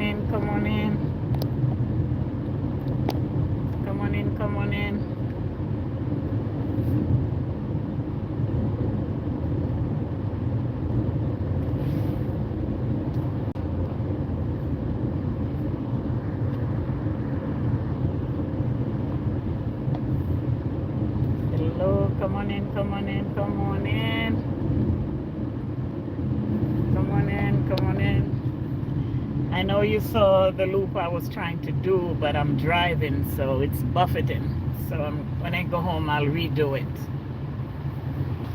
in, come on in. Come on in, come on in. Hello, come on in, come on in, come on in. Come on in, come on in. I know you saw the loop I was trying to do, but I'm driving, so it's buffeting. So when I go home, I'll redo it.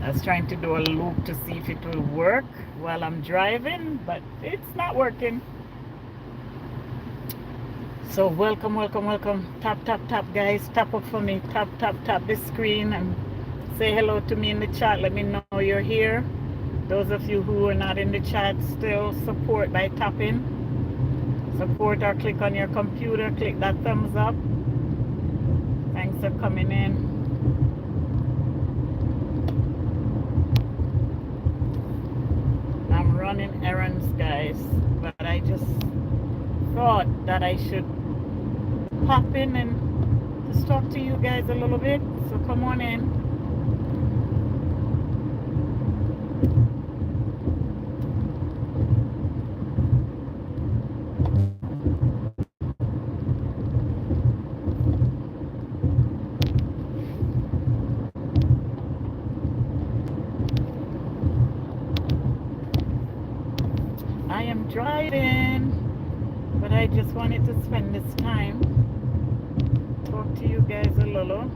I was trying to do a loop to see if it will work while I'm driving, but it's not working. So welcome, welcome, welcome. Tap, tap, tap, guys. Tap up for me. Tap, tap, tap this screen and say hello to me in the chat. Let me know you're here. Those of you who are not in the chat, still support by tapping. Support or click on your computer. Click that thumbs up. Thanks for coming in. I'm running errands, guys, but I just thought that I should pop in and just talk to you guys a little bit. So come on in. I am driving, but I just wanted to spend this time talk to you guys a little.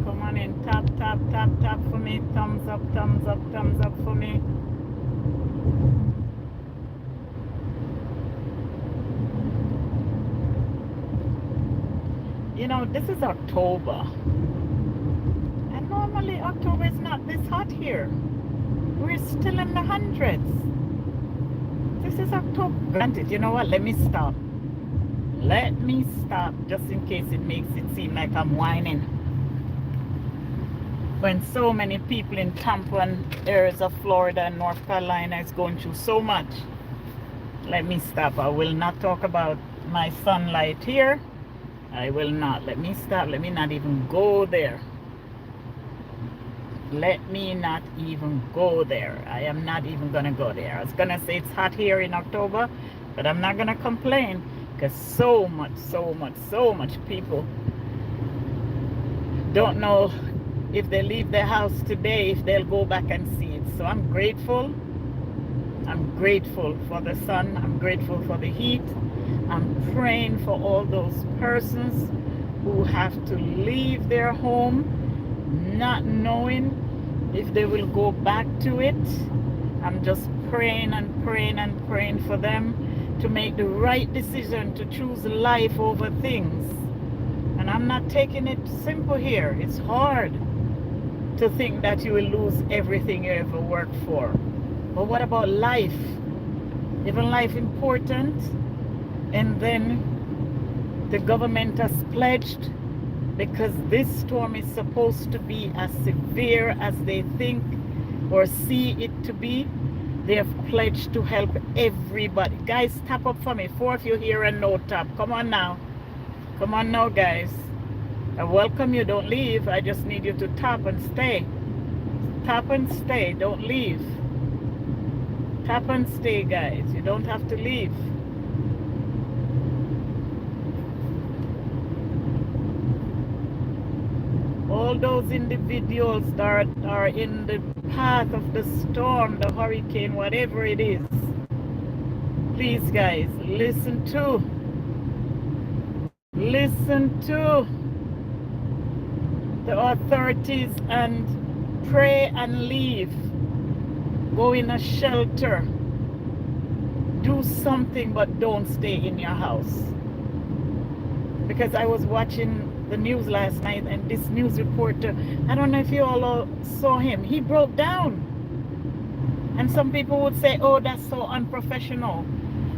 Come on in, tap, tap, tap, tap for me. Thumbs up, thumbs up, thumbs up for me. You know, this is October. And normally October is not this hot here. We're still in the hundreds. This is October. Granted, you know what? Let me stop. Let me stop just in case it makes it seem like I'm whining. When so many people in Tampa and areas of Florida and North Carolina is going through so much. Let me stop. I will not talk about my sunlight here. I will not. Let me stop. Let me not even go there. Let me not even go there. I am not even gonna go there. I was gonna say it's hot here in October, but I'm not gonna complain because so much people don't know if they leave their house today if they'll go back and see it. So I'm grateful. I'm grateful for the sun. I'm grateful for the heat. I'm praying for all those persons who have to leave their home not knowing if they will go back to it. I'm just praying and praying and praying for them to make the right decision, to choose life over things. And I'm not taking it simple here. It's hard to think that you will lose everything you ever worked for. But what about life? Isn't life important? And then the government has pledged, because this storm is supposed to be as severe as they think or see it to be, they have pledged to help everybody. Guys, tap up for me. 4 of you here and no tap. Come on now. Come on now, guys. I welcome you. Don't leave. I just need you to tap and stay. Tap and stay. Don't leave. Tap and stay, guys. You don't have to leave. All those individuals that are in the path of the storm, the hurricane, whatever it is, please, guys, listen to the authorities and pray and leave. Go in a shelter. Do something, but don't stay in your house. Because I was watching the news last night, and this news reporter, I don't know if you all saw him, he broke down. And some people would say, oh, that's so unprofessional.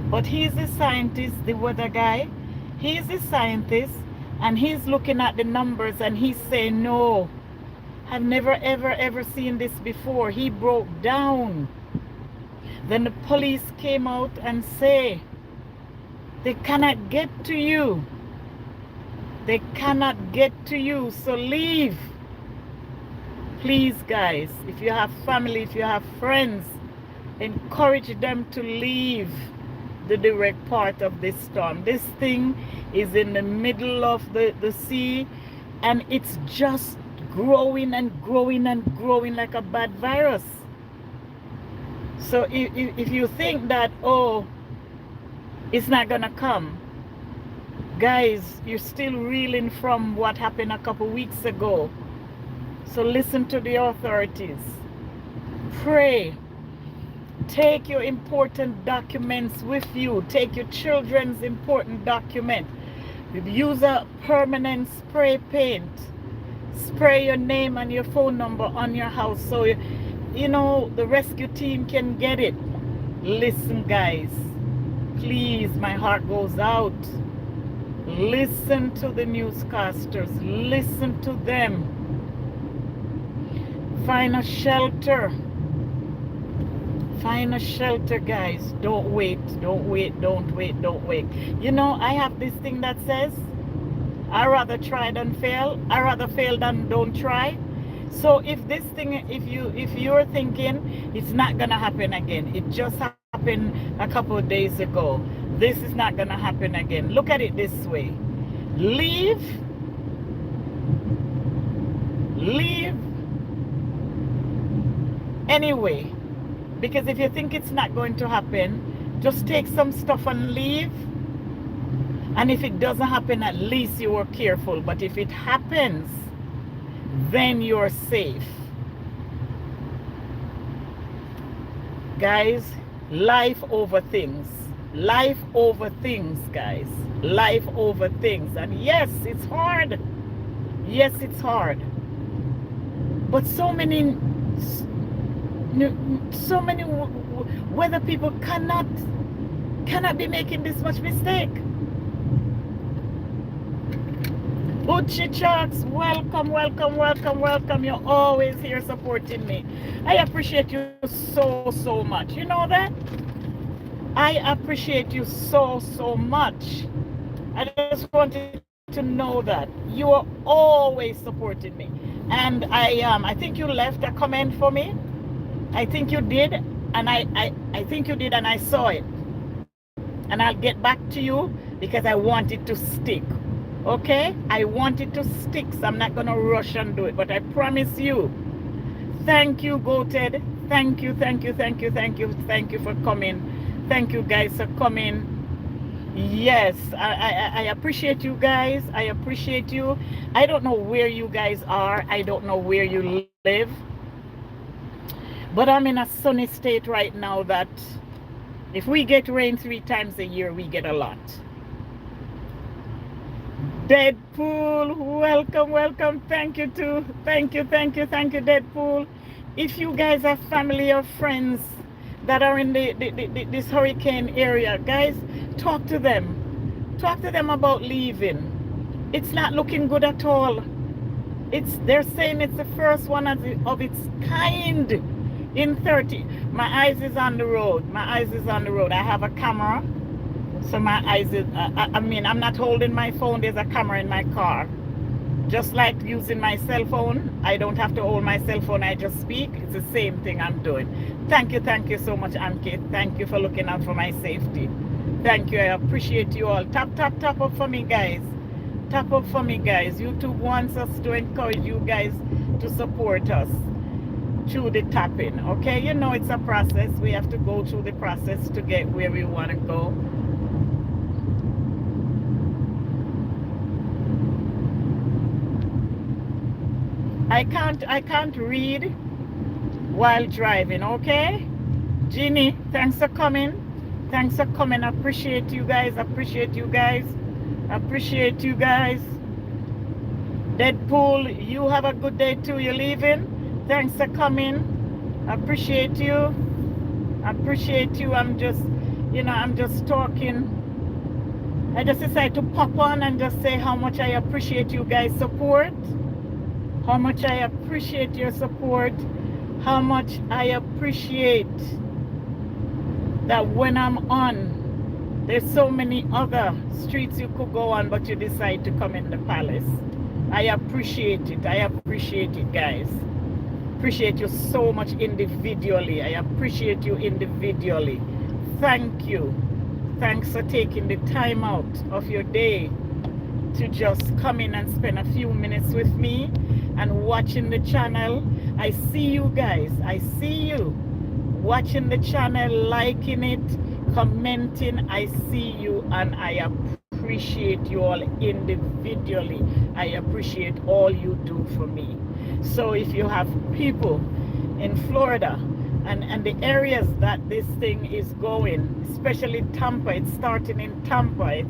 But he's a scientist, the weather guy. He's a scientist, and he's looking at the numbers, and he's saying, no, I've never, ever seen this before. He broke down. Then the police came out and say, they cannot get to you. They cannot get to you, so leave. Please, guys, if you have family, if you have friends, encourage them to leave the direct part of this storm. This thing is in the middle of the sea, and it's just growing and growing and growing like a bad virus. So if you think that, oh, it's not gonna come, guys, you're still reeling from what happened a couple weeks ago. So listen to the authorities. Pray. Take your important documents with you. Take your children's important document. Use a permanent spray paint. Spray your name and your phone number on your house so you know the rescue team can get it. Listen, guys, please, my heart goes out. Listen to the newscasters. Listen to them. Find a shelter. Find a shelter, guys. Don't wait. Don't wait. Don't wait. Don't wait. You know, I have this thing that says, I rather try than fail. I rather fail than don't try. So if this thing, if you're thinking it's not gonna happen again, it just happened a couple of days ago, this is not gonna happen again. Look at it this way. Leave anyway. Because if you think it's not going to happen, just take some stuff and leave. And if it doesn't happen, at least you were careful. But if it happens, then you're safe. Guys, life over things. Life over things, guys. Life over things. And yes, it's hard. Yes, it's hard. But so many weather people cannot be making this much mistake. Uchi Chucks, welcome, welcome, welcome, welcome. You're always here supporting me. I appreciate you so much. You know that? I appreciate you so much. I just wanted to know that you are always supporting me. And I think you left a comment for me. I think you did, and I think you did, and I saw it. And I'll get back to you because I want it to stick. Okay? I want it to stick, so I'm not gonna rush and do it. But I promise you, thank you, Goated. Thank you for coming. Thank you guys for coming. Yes, I appreciate you guys. I appreciate you. I don't know where you guys are. I don't know where you live. But I'm in a sunny state right now that if we get rain 3 times a year, we get a lot. Deadpool, welcome. Thank you too. Thank you, Deadpool. If you guys have family or friends that are in this hurricane area, guys, talk to them. Talk to them about leaving. It's not looking good at all. They're saying it's the first one of its kind in 30. My eyes is on the road. I have a camera, so my eyes is I'm not holding my phone. There's a camera in my car. Just like using my cell phone, I don't have to hold my cell phone. I just speak. It's the same thing I'm doing. Thank you so much, Anke. Thank you for looking out for my safety. Thank you. I appreciate you all. Tap up for me, guys. Tap up for me, guys. YouTube wants us to encourage you guys to support us through the tapping. Okay, you know it's a process. We have to go through the process to get where we want to go. I can't read while driving. Okay, Jeannie, thanks for coming. I appreciate you guys. Deadpool, you have a good day too. You're leaving. Thanks for coming. I appreciate you. I'm just talking. I just decided to pop on and just say how much I appreciate you guys' support. How much I appreciate your support. How much I appreciate that when I'm on, there's so many other streets you could go on, but you decide to come in the palace. I appreciate it. I appreciate it, guys. Appreciate you so much individually. I appreciate you individually. Thank you. Thanks for taking the time out of your day to just come in and spend a few minutes with me and watching the channel. I see you guys. I see you watching the channel, liking it, commenting. I see you, and I appreciate you all individually. I appreciate all you do for me. So if you have people in Florida and the areas that this thing is going, especially Tampa, it's starting in Tampa.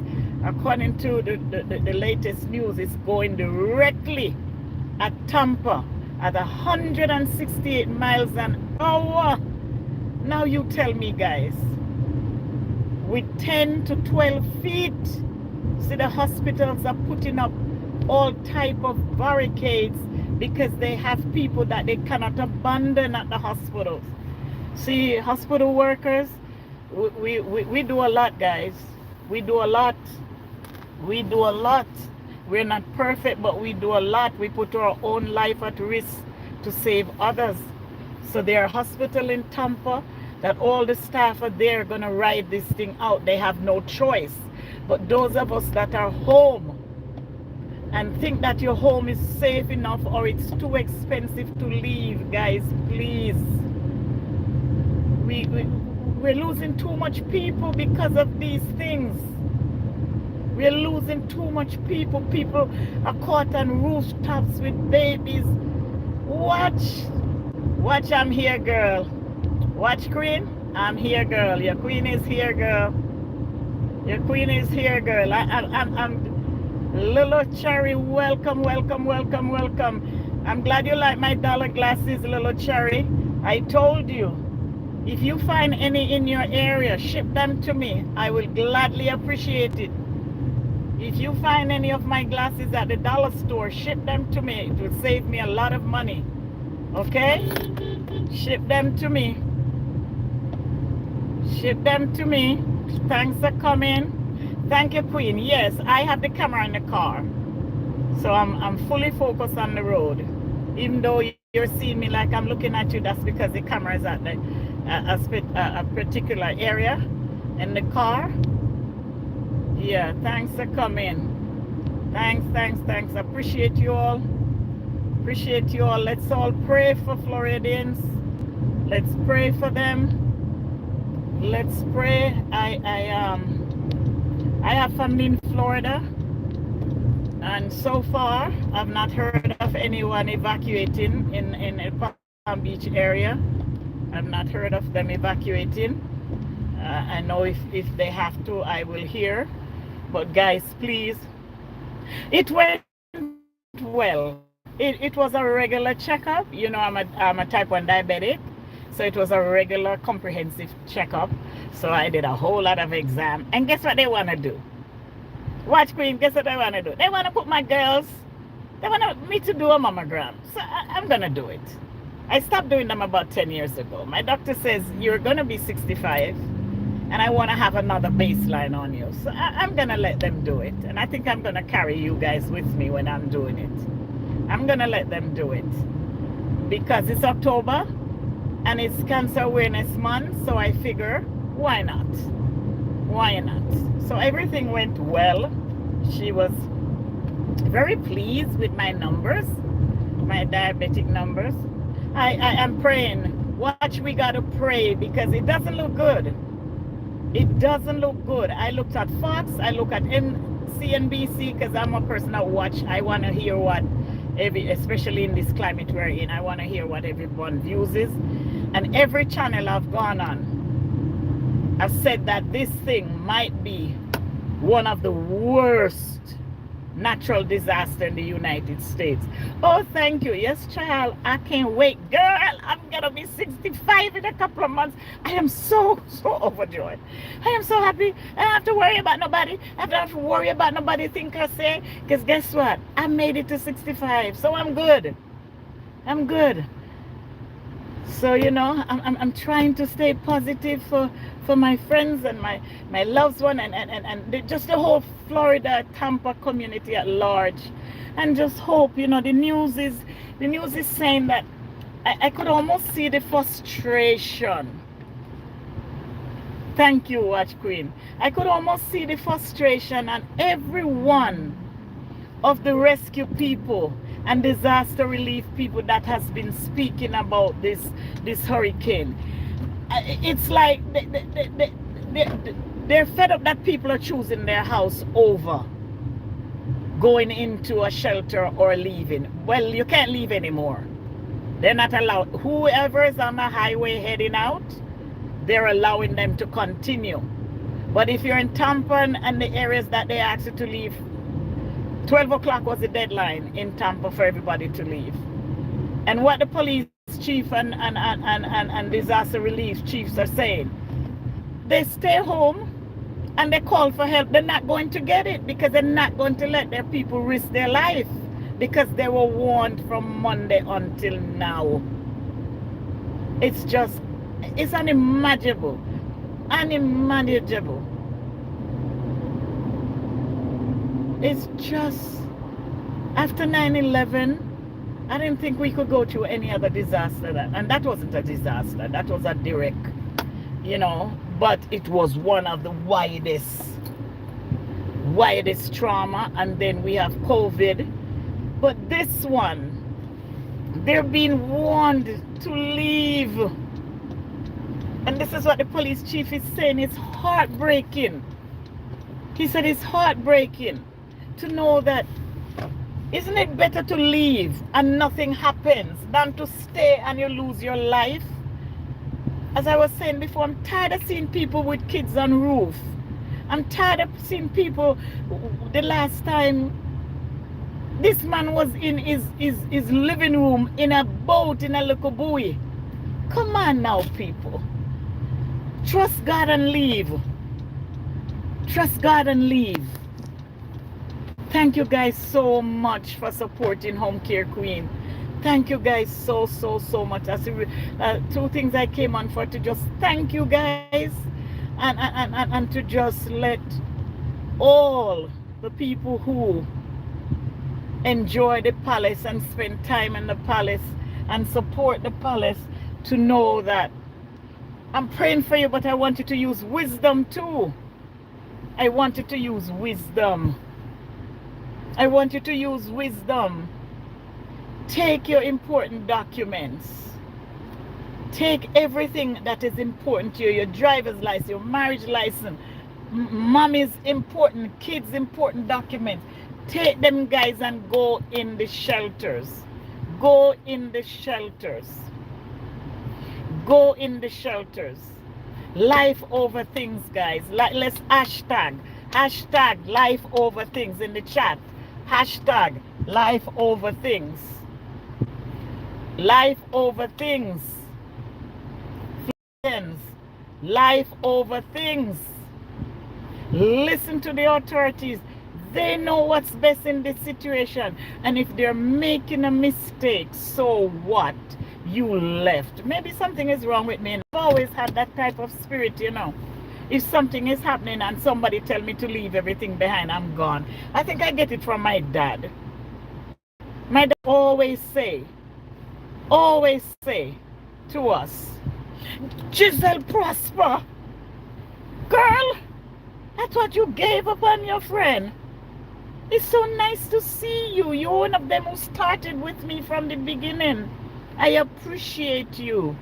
According to the latest news, it's going directly at Tampa at 168 miles an hour. Now you tell me, guys, with 10 to 12 feet, see, the hospitals are putting up all type of barricades because they have people that they cannot abandon at the hospitals. See, hospital workers, we do a lot, guys. We do a lot. We do a lot. We're not perfect, but we do a lot. We put our own life at risk to save others. So there are hospitals in Tampa that all the staff are there going to ride this thing out. They have no choice. But those of us that are home and think that your home is safe enough or it's too expensive to leave, guys, please. We're losing too much people because of these things. We're losing too much people. People are caught on rooftops with babies. Watch, I'm here, girl. Watch, Queen. I'm here, girl. Your queen is here, girl. Your queen is here, girl. I'm Little Cherry. Welcome, welcome, welcome, welcome. I'm glad you like my dollar glasses, Little Cherry. I told you, if you find any in your area, ship them to me. I will gladly appreciate it. If you find any of my glasses at the dollar store, ship them to me. It will save me a lot of money. Okay? Ship them to me. Ship them to me. Thanks for coming. Thank you, Queen. Yes, I have the camera in the car. So I'm fully focused on the road. Even though you're seeing me like I'm looking at you, that's because the camera is at a particular area in the car. Yeah, thanks for coming. Thanks. Appreciate you all. Appreciate you all. Let's all pray for Floridians. Let's pray for them. Let's pray. I have family in Florida, and so far I've not heard of anyone evacuating in the Palm Beach area. I've not heard of them evacuating. I know if they have to, I will hear. But guys, please, it went well. It was a regular checkup. You know, I'm a type 1 diabetic, so it was a regular comprehensive checkup. So I did a whole lot of exam, and guess what they want to do? Watch, Queen, guess what they want to do? They want to put my girls, they want me to do a mammogram. So I'm going to do it. I stopped doing them about 10 years ago. My doctor says, you're going to be 65, and I want to have another baseline on you. So I'm going to let them do it. And I think I'm going to carry you guys with me when I'm doing it. I'm going to let them do it. Because it's October, and it's Cancer Awareness Month, so I figure, why not? Why not? So everything went well. She was very pleased with my numbers, my diabetic numbers. I am praying. Watch, we got to pray because it doesn't look good. It doesn't look good. I looked at Fox, I look at CNBC because I'm a person that watch. I want to hear what, especially in this climate we're in, I want to hear what everyone views is. And every channel I've gone on, I've said that this thing might be one of the worst natural disaster in the United States. Oh, thank you. Yes, child, I can't wait. Girl, I'm gonna be 65 in a couple of months. I am so overjoyed. I am so happy. I don't have to worry about nobody. I don't have to worry about nobody think or say, because guess what? I made it to 65, so I'm good. I'm good. So, you know, I'm trying to stay positive for my friends and my loved one and just the whole Florida, Tampa community at large. And just hope, you know, the news is saying that I could almost see the frustration. Thank you, Watch Queen. I could almost see the frustration and every one of the rescue people and disaster relief people that has been speaking about this hurricane. It's like they're fed up that people are choosing their house over going into a shelter or leaving. Well, you can't leave anymore. They're not allowed. Whoever is on the highway heading out, they're allowing them to continue. But if you're in Tampa and the areas that they asked you to leave, 12 o'clock was the deadline in Tampa for everybody to leave. And what the police chief and disaster relief chiefs are saying, they stay home and they call for help. They're not going to get it because they're not going to let their people risk their life because they were warned from Monday until now. It's just, it's unimaginable. Unimaginable. It's just, after 9/11, I didn't think we could go through any other disaster. And that wasn't a disaster. That was a direct, you know, but it was one of the widest trauma. And then we have COVID. But this one, they're being warned to leave. And this is what the police chief is saying. It's heartbreaking. He said it's heartbreaking to know that, isn't it better to leave and nothing happens than to stay and you lose your life? As I was saying before, I'm tired of seeing people with kids on roof. I'm tired of seeing people. The last time this man was in his living room in a boat in a little buoy. Come on now, people. Trust God and leave. Trust God and leave. Thank you guys so much for supporting Home Care Queen. Thank you guys so much. Two things I came on for, to just thank you guys and to just let all the people who enjoy the palace and spend time in the palace and support the palace to know that I'm praying for you, but I want you to use wisdom too. I want you to use wisdom. I want you to use wisdom. Take your important documents. Take everything that is important to you, your driver's license, your marriage license, mommy's important, kids' important documents. Take them, guys, and go in the shelters. Go in the shelters. Go in the shelters. Life over things, guys. Let's hashtag life over things in the chat. Hashtag life over things. Life over things. Life over things. Listen to the authorities. They know what's best in this situation. And if they're making a mistake, so what? You left. Maybe something is wrong with me. And I've always had that type of spirit, you know. If something is happening and somebody tell me to leave everything behind, I'm gone. I think I get it from my dad. My dad always say to us, Giselle Prosper, girl, that's what you gave up on your friend. It's so nice to see you. You're one of them who started with me from the beginning. I appreciate you.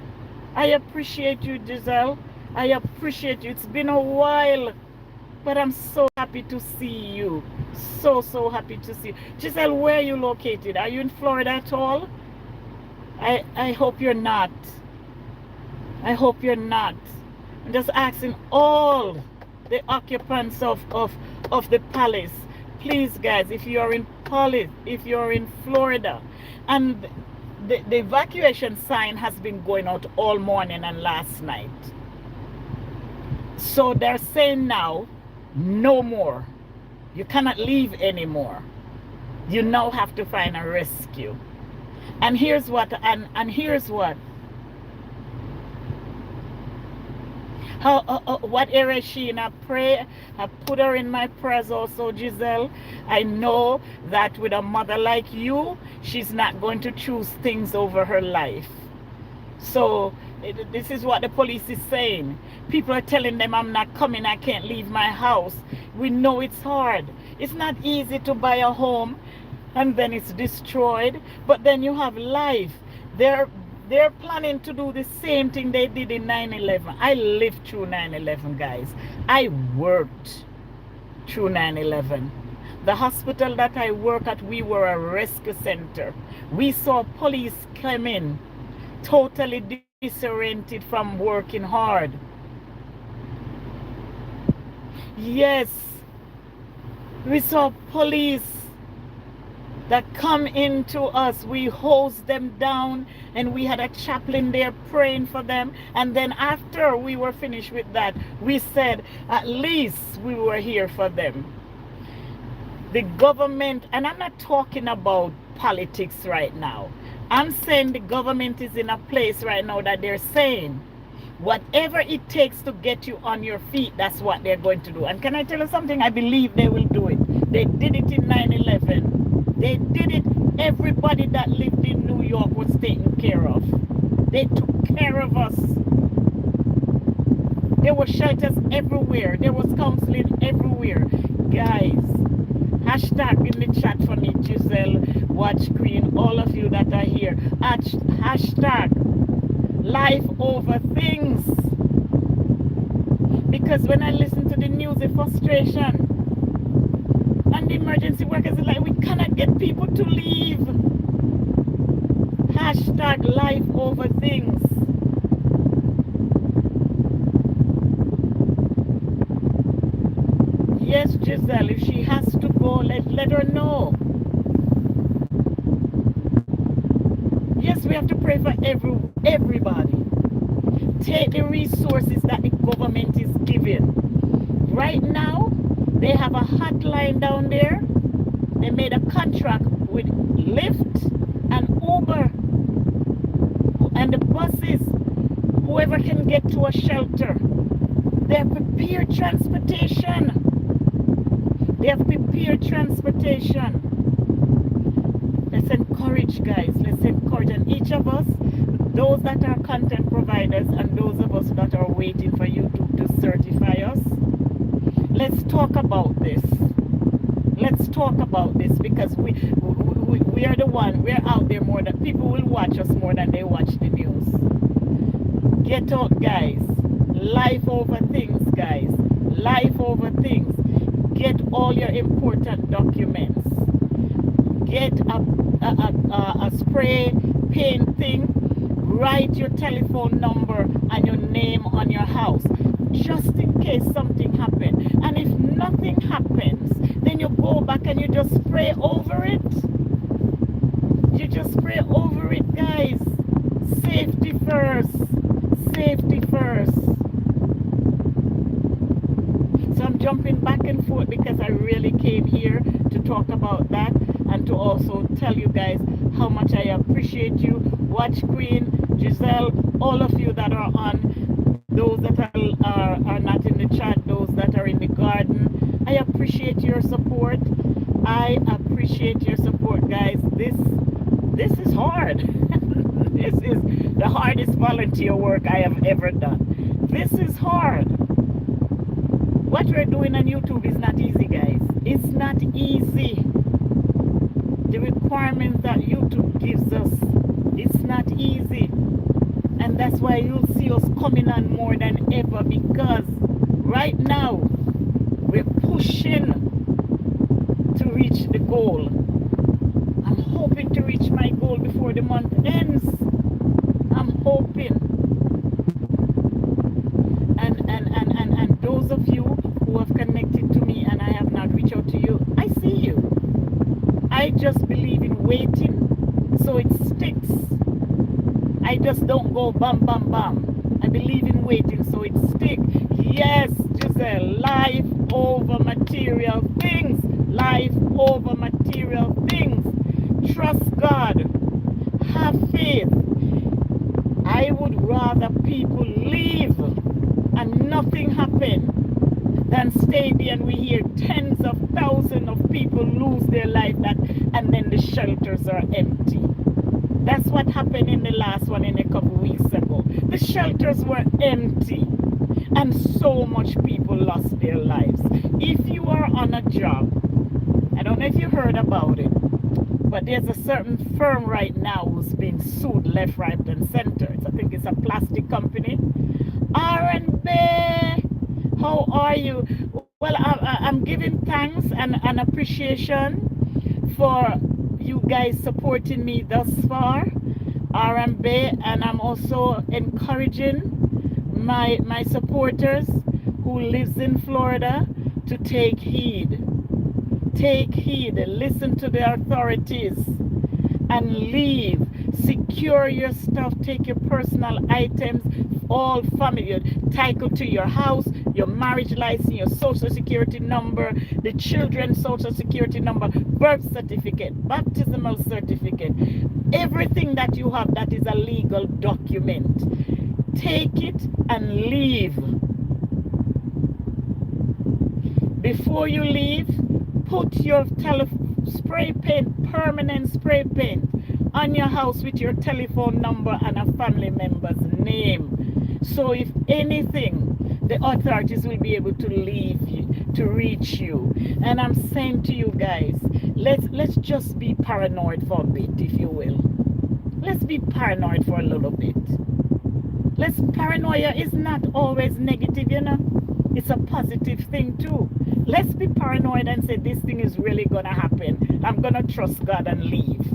I appreciate you, Giselle. I appreciate you. It's been a while, but I'm so happy to see you. So happy to see you. Giselle, where are you located? Are you in Florida at all? I hope you're not. I hope you're not. I'm just asking all the occupants of the palace, please, guys, if you're in Florida, and the evacuation sign has been going out all morning and last night. So they're saying now, no more. You cannot leave anymore. You now have to find a rescue. And here's what, What area is she in? I put her in my prayers also, Giselle. I know that with a mother like you, she's not going to choose things over her life. So this is what the police is saying. People are telling them, I'm not coming, I can't leave my house. We know it's hard. It's not easy to buy a home and then it's destroyed, but then you have life. They're planning to do the same thing they did in 9/11. I lived through 9/11, guys. I worked through 9/11. The hospital that I work at, we were a rescue center. We saw police come in totally disoriented from working hard. Yes, we saw police that come into us. We hosed them down and we had a chaplain there praying for them. And then after we were finished with that, we said, at least we were here for them. The government, and I'm not talking about politics right now. I'm saying the government is in a place right now that they're saying, whatever it takes to get you on your feet, that's what they're going to do. And can I tell you something? I believe they will do it. They did it in 9/11. They did it. Everybody that lived in New York was taken care of. They took care of us. There were shelters everywhere. There was counseling everywhere. Guys, hashtag in the chat for me, Giselle, Watch Queen, all of you that are here. Hashtag life over things. Because when I listen to the news, the frustration, and the emergency workers are like, we cannot get people to leave. Hashtag life over things. Yes, Giselle, if she has to go, let her know. Yes, we have to pray for everybody. Take the resources that the government is giving. Right now, they have a hotline down there. They made a contract with Lyft and Uber and the buses. Whoever can get to a shelter. They have prepared transportation. They have prepared transportation. Let's encourage, guys. Let's encourage. And each of us, those that are content providers and those of us that are waiting for YouTube to certify us, let's talk about this. Let's talk about this because we are the one. We're out there more than people will watch us more than they watch the news. Get out, guys. Life over things, guys. Life over things. Get all your important documents. Get a spray paint thing. Write your telephone number and your name on your house, just in case something happens. And if nothing happens, then you go back and you just spray over it. You just spray over it, guys. Safety first. Safety first. So I'm jumping back and forth because I really came here to talk about that and to also tell you guys how much I appreciate you. Watch Queen, Giselle, all of you that are on, those that are not in the chat, those that are in the garden. I appreciate your support. I appreciate your support, guys. This is hard. This is the hardest volunteer work I have ever done. This is hard. What we're doing on YouTube is not easy, guys. It's not easy. The requirements that YouTube gives us, it's not easy. And that's why you'll see us coming on more than ever, because right now we're pushing to reach the goal. I'm hoping to reach my goal before the month ends. I'm hoping. And those of you who have connected to me and I have not reached out to you, I see you. I just believe in waiting so it sticks. I just don't go bam, bam, bam. I believe in waiting so it sticks. Yes, Giselle, life over material things. Life over material things. Trust God. Have faith. I would rather people leave and not steady and we hear tens of thousands of people lose their life, and then the shelters are empty. That's what happened in the last one in a couple weeks ago. The shelters were empty and so much people lost their lives. If you are on a job, I don't know if you heard about it, but there's a certain firm right now who's being sued left, right, and center. I think it's a plastic company. R&B, how are you? Well, I'm giving thanks and appreciation for you guys supporting me thus far, R&B, and I'm also encouraging my supporters who lives in Florida to take heed. Take heed, listen to the authorities and leave. Secure your stuff, take your personal items, all family, your title to your house, your marriage license, your social security number, the children's social security number, birth certificate, baptismal certificate, everything that you have that is a legal document. Take it and leave. Before you leave, put your spray paint, permanent spray paint on your house with your telephone number and a family member's name. So if anything, the authorities will be able to leave you, to reach you. And I'm saying to you guys, let's just be paranoid for a bit, if you will. Let's be paranoid for a little bit. Paranoia is not always negative, you know. It's a positive thing too. Let's be paranoid and say this thing is really gonna happen. I'm gonna trust God and leave.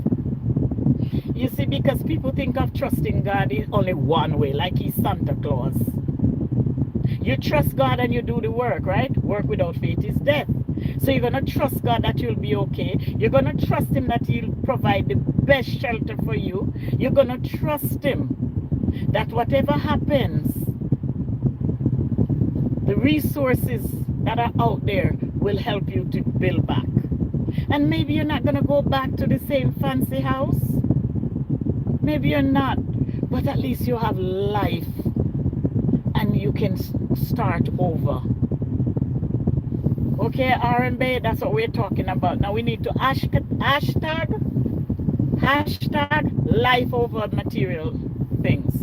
You see, because people think of trusting God in only one way, like he's Santa Claus. You trust God and you do the work, right? Work without faith is death. So you're gonna trust God that you'll be okay. You're gonna trust him that he'll provide the best shelter for you. You're gonna trust him that whatever happens, the resources that are out there will help you to build back. And maybe you're not going to go back to the same fancy house. Maybe you're not. But at least you have life. And you can start over. Okay, R&B, that's what we're talking about. Now we need to hashtag life over material things.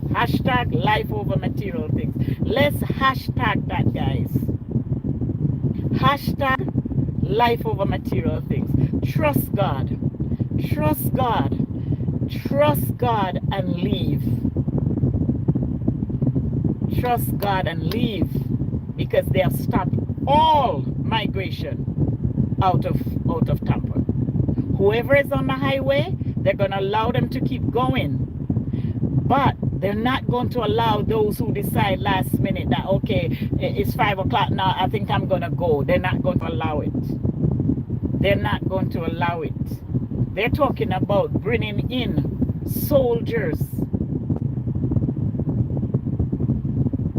Hashtag life over material things. Let's hashtag that, guys. Hashtag life over material things. Trust God. Trust God. Trust God and leave. Trust God and leave. Because they have stopped all migration out of Tampa. Whoever is on the highway, they're going to allow them to keep going. But they're not going to allow those who decide last minute that, okay, it's 5 o'clock now, I think I'm going to go. They're not going to allow it. They're not going to allow it. They're talking about bringing in soldiers.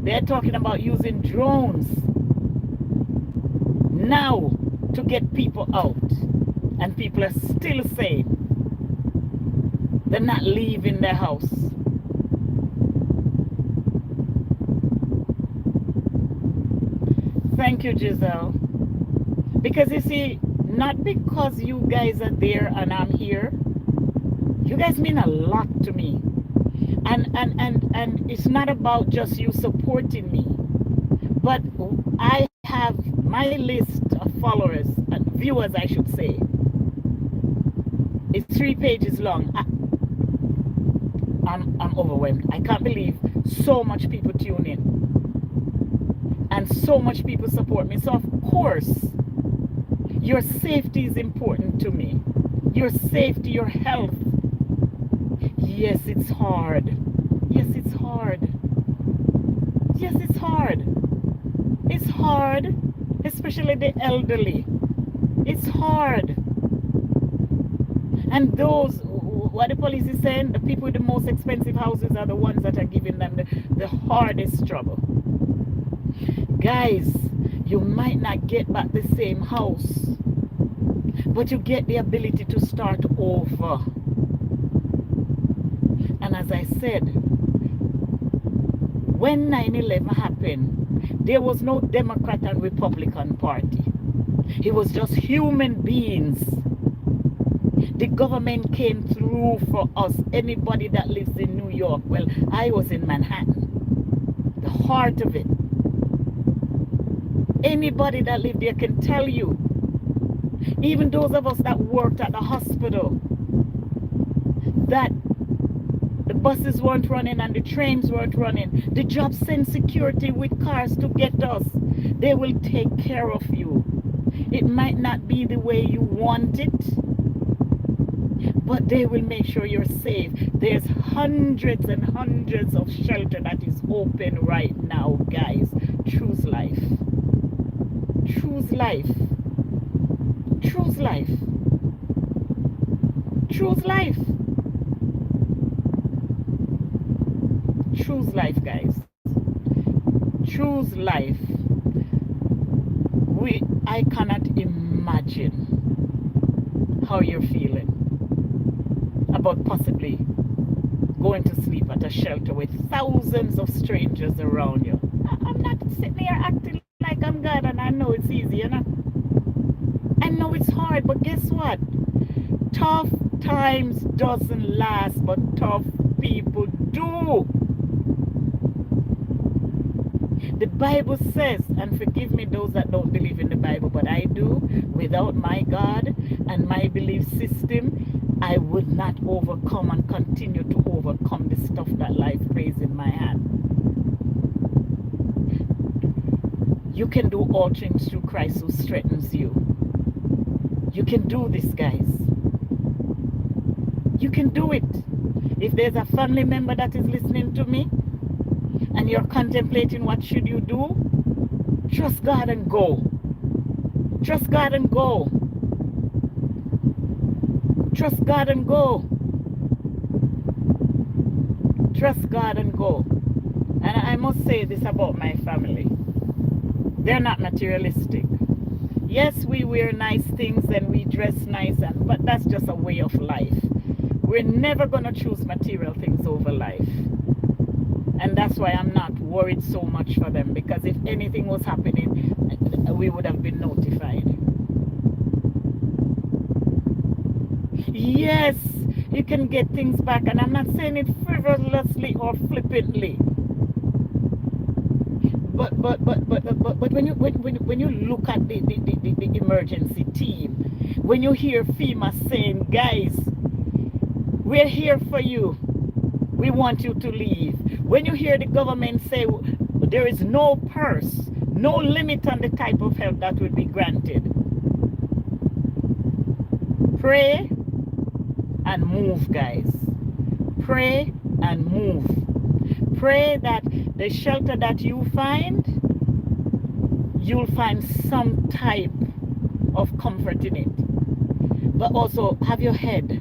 They're talking about using drones now to get people out. And people are still saying they're not leaving their house. Thank you, Giselle. Because you see, not because you guys are there and I'm here, you guys mean a lot to me. And it's not about just you supporting me, but I have my list of followers and viewers, I should say. It's 3 pages long. I'm overwhelmed. I can't believe so much people tune in. And so much people support me. So of course, your safety is important to me. Your safety, your health. Yes, it's hard. Yes, it's hard. Yes, it's hard. It's hard, especially the elderly. It's hard. And those, what the police is saying, the people with the most expensive houses are the ones that are giving them the hardest trouble. Guys, you might not get back the same house, but you get the ability to start over. And as I said, When 9/11 happened, there was no Democrat and Republican Party. It was just human beings. The government came through for us. Anybody that lives in New York, well, I was in Manhattan, the heart of it. Anybody that lived there can tell you. Even those of us that worked at the hospital, that the buses weren't running and the trains weren't running. The job sent security with cars to get us. They will take care of you. It might not be the way you want it, but they will make sure you're safe. There's hundreds and hundreds of shelter that is open right now, guys. Choose life. Choose life. Choose life. Choose life. Choose life, guys. Choose life. I cannot imagine how you're feeling about possibly going to sleep at a shelter with thousands of strangers around you. I'm not sitting here acting like I'm God, and I know it's easy, you know. I know it's hard, but guess what? Tough times doesn't last, but tough people do. The Bible says, and forgive me those that don't believe in the Bible, but I do. Without my God and my belief system, I would not overcome and continue to overcome the stuff that life plays in my hand. You can do all things through Christ who strengthens you. You can do this, guys. You can do it. If there's a family member that is listening to me and you're contemplating what should you do, trust God and go. Trust God and go. Trust God and go. Trust God and go. And I must say this about my family. They're not materialistic. Yes, we wear nice things and we dress nice, but that's just a way of life. We're never going to choose material things over life. And that's why I'm not worried so much for them, because if anything was happening, we would have been notified. Yes, you can get things back, and I'm not saying it frivolously or flippantly. But when you look at the emergency team, when you hear FEMA saying, guys, we're here for you, we want you to leave. When you hear the government say there is no purse, no limit on the type of help that will be granted, pray and move, guys. Pray and move. Pray that the shelter that you find, you'll find some type of comfort in it. But also have your head,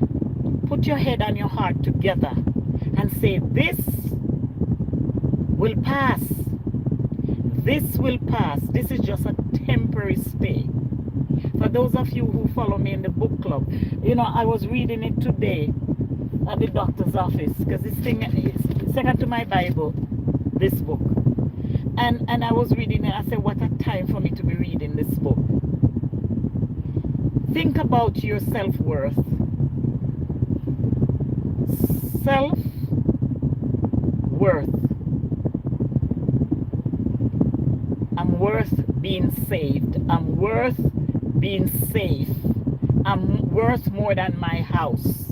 put your head and your heart together and say, this will pass. This will pass. This is just a temporary stay. For those of you who follow me in the book club, you know, I was reading it today at the doctor's office, because this thing is second to my Bible, this book. And I was reading it. I said, what a time for me to be reading this book. Think about your self-worth. Self-worth. I'm worth being saved. I'm worth being safe. I'm worth more than my house.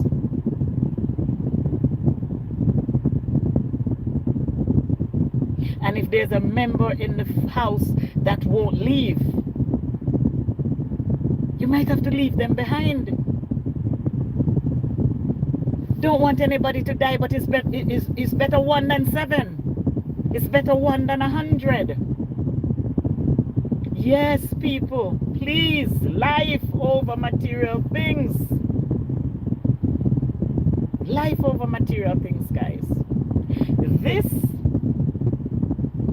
And if there's a member in the house that won't leave, you might have to leave them behind. Don't want anybody to die, but it's better 1 than 7. It's better 1 than 100. Yes, people, please, life over material things. Life over material things, guys. This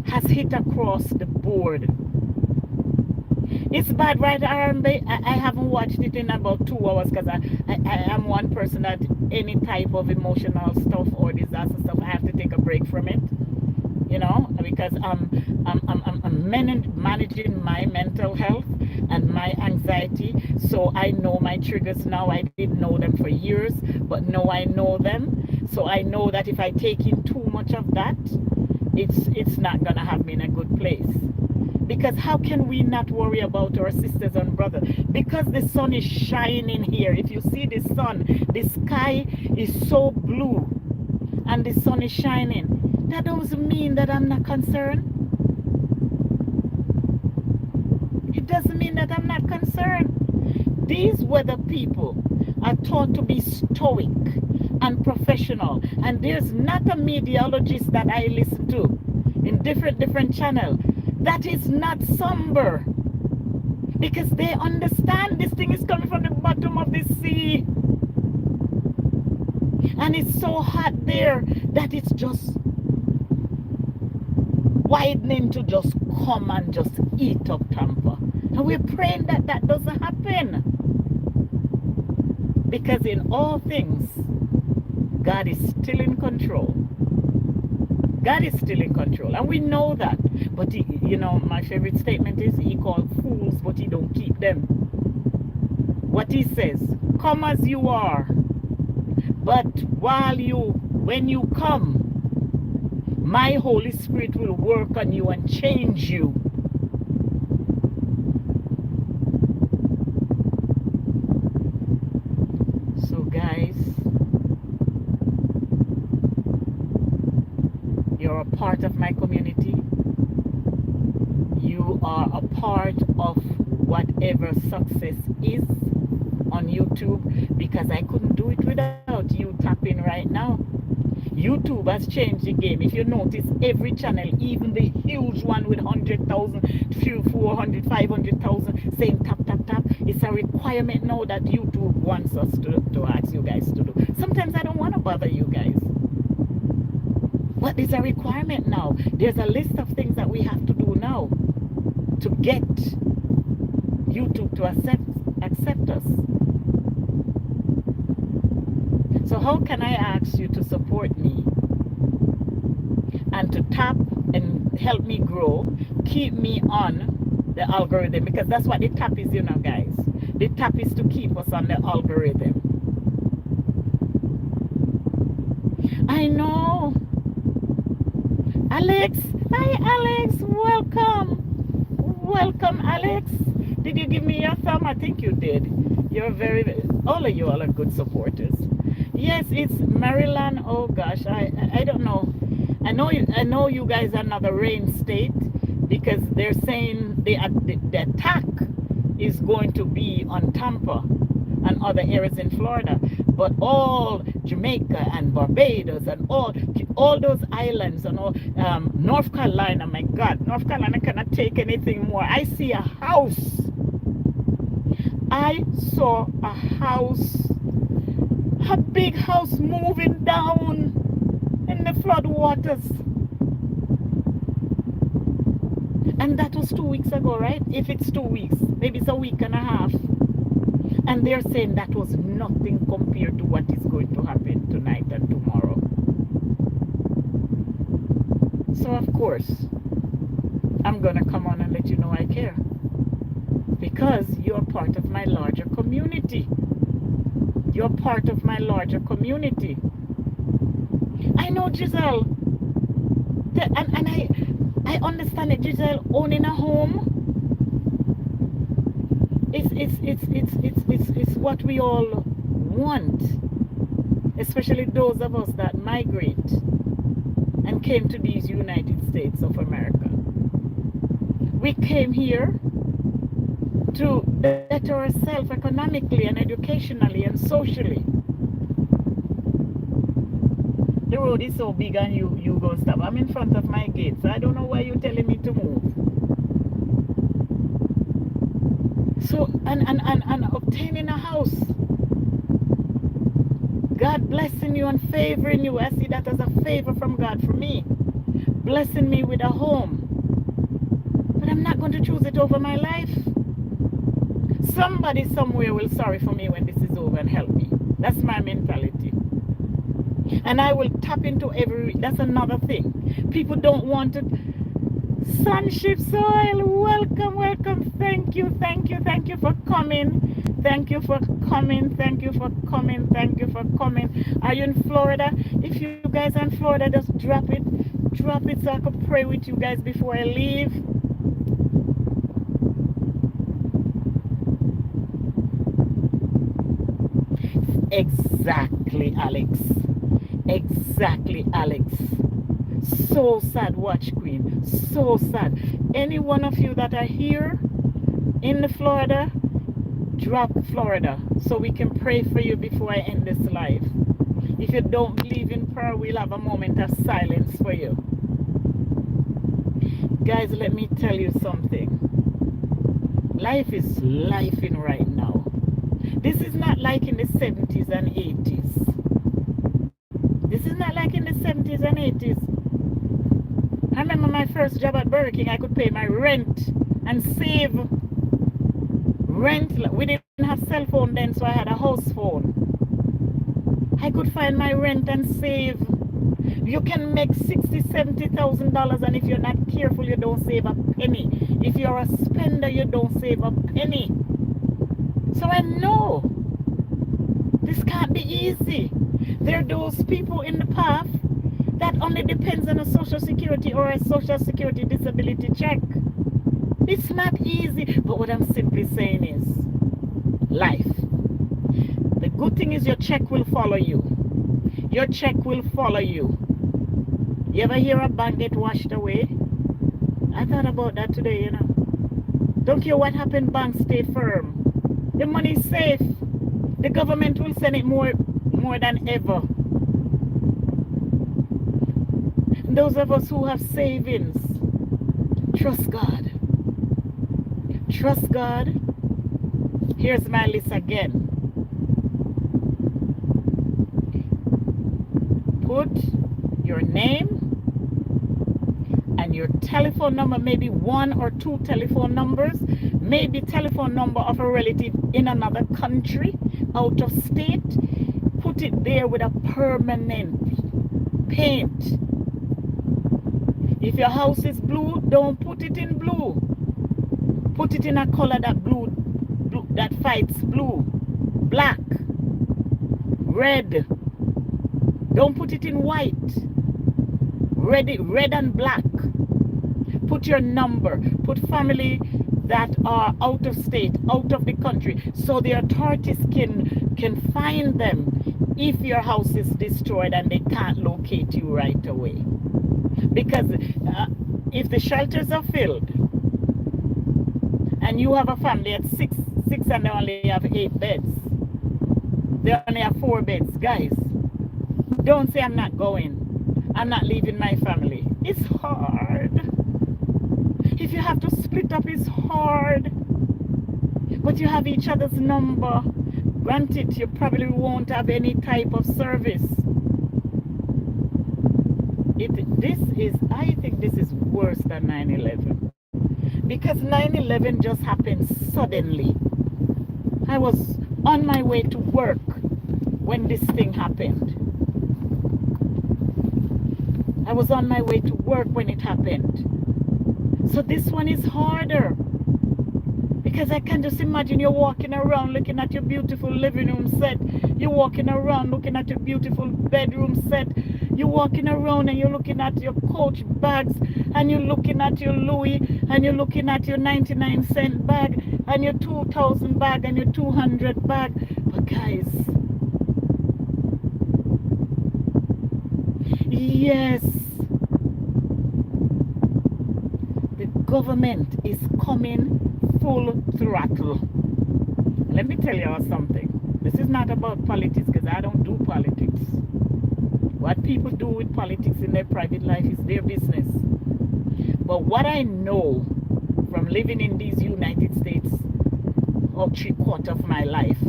has hit across the board. It's bad, right, R&B? I haven't watched it in about 2 hours, because I am one person that any type of emotional stuff or disaster stuff, I have to take a break from it. you know, because I'm managing my mental health and my anxiety. So I know my triggers now. I didn't know them for years, but now I know them. So I know that if I take in too much of that, it's not gonna have me in a good place. Because how can we not worry about our sisters and brothers? Because the sun is shining here. If you see the sun, the sky is so blue and the sun is shining. That doesn't mean that I'm not concerned. It doesn't mean that I'm not concerned. These weather people are taught to be stoic and professional. And there's not a meteorologist that I listen to in different channels that is not somber, because they understand this thing is coming from the bottom of the sea and it's so hot there that it's just widening to just come and just eat up Tampa. And we're praying that that doesn't happen, because in all things God is still in control. God is still in control, and we know that. But he, you know, my favorite statement is, he called fools, but he don't keep them. What he says, come as you are, but when you come, my Holy Spirit will work on you and change you. So guys, you're a part of my community. You are a part of whatever success is on YouTube, because I couldn't do it without you tapping right now. YouTube has changed the game. If you notice, every channel, even the huge one with 100,000, few 400, 500,000, saying tap, tap, tap. It's a requirement now that YouTube wants us to ask you guys to do. Sometimes I don't want to bother you guys, but it's a requirement now. There's a list of things that we have to do now to get YouTube to accept us. So how can I ask you to support me and to tap and help me grow, keep me on the algorithm? Because that's what the tap is, you know, guys. The tap is to keep us on the algorithm. I know. Alex, hi Alex, welcome. Welcome, Alex. Did you give me your thumb? I think you did. You're all of you all are good supporters. Yes, it's Maryland. Oh gosh, I don't know. I know you guys are not a rain state, because they're saying the attack is going to be on Tampa and other areas in Florida, but all Jamaica and Barbados and all those islands and all North Carolina. My God, North Carolina cannot take anything more. I see a house. I saw a house. A big house moving down in the flood waters. And that was 2 weeks ago, right? If it's 2 weeks, maybe it's a week and a half. And they're saying that was nothing compared to what is going to happen tonight and tomorrow. So of course, I'm going to come on and let you know I care, because you're part of my larger community. You're part of my larger community. I know Giselle, and I understand that Giselle owning a home, it's what we all want, especially those of us that migrate and came to these United States of America. We came here to better ourselves economically and educationally and socially. The road is so big and you go stop. I'm in front of my gate, so I don't know why you're telling me to move. So, and obtaining a house, God blessing you and favoring you. I see that as a favor from God for me, blessing me with a home. But I'm not going to choose it over my life. Somebody somewhere will sorry for me when this is over and help me. That's my mentality. And I will tap into that's another thing. People don't want it. Sonship Soil, welcome, welcome. Thank you, thank you, thank you for coming. Thank you for coming. Thank you for coming. Thank you for coming. Are you in Florida? If you guys are in Florida, just drop it. Drop it so I can pray with you guys before I leave. Exactly, Alex. Exactly, Alex. So sad, Watch Queen. So sad. Any one of you that are here in the Florida, drop Florida so we can pray for you before I end this live. If you don't believe in prayer, we'll have a moment of silence for you. Guys, let me tell you something. Life is lifing right now. This is not like in the 70s and 80s. This is not like in the 70s and 80s. I remember my first job at Burger King, I could pay my rent and save rent. We didn't have cell phone then, so I had a house phone. I could find my rent and save. You can make $60,000, $70,000, and if you're not careful, you don't save a penny. If you're a spender, you don't save a penny. So I know this can't be easy. There are those people in the path that only depends on a social security or a social security disability check. It's not easy, but what I'm simply saying is life. The good thing is your check will follow you. Your check will follow you. You ever hear a bank get washed away? I thought about that today, you know. Don't care what happened, banks stay firm. The money is safe. The government will send it more than ever. Those of us who have savings, trust God. Trust God. Here's my list again. Put your name and your telephone number, maybe 1 or 2 telephone numbers, maybe telephone number of a relative in another country, out of state. Put it there with a permanent paint. If your house is blue, don't put it in blue. Put it in a color that fights blue, black, red. Don't put it in white. Red and black. Put your number. Put family that are out of state, out of the country, so the authorities can find them if your house is destroyed and they can't locate you right away. Because if the shelters are filled and you have a family at six and they only have 8 beds, they only have 4 beds, guys, don't say I'm not going. I'm not leaving my family. It's hard. If you have to split up, it's hard. But you have each other's number. Granted, you probably won't have any type of service. I think this is worse than 9/11. Because 9/11 just happened suddenly. I was on my way to work when this thing happened. I was on my way to work when it happened. So this one is harder. Because I can just imagine you're walking around looking at your beautiful living room set. You're walking around looking at your beautiful bedroom set. You're walking around and you're looking at your Coach bags. And you're looking at your Louis. And you're looking at your 99-cent bag. And your 2,000 bag and your 200 bag. But guys, yes, the government is coming full throttle. Let me tell you something. This is not about politics, because I don't do politics. What people do with politics in their private life is their business. But what I know from living in these United States of 3/4 of my life,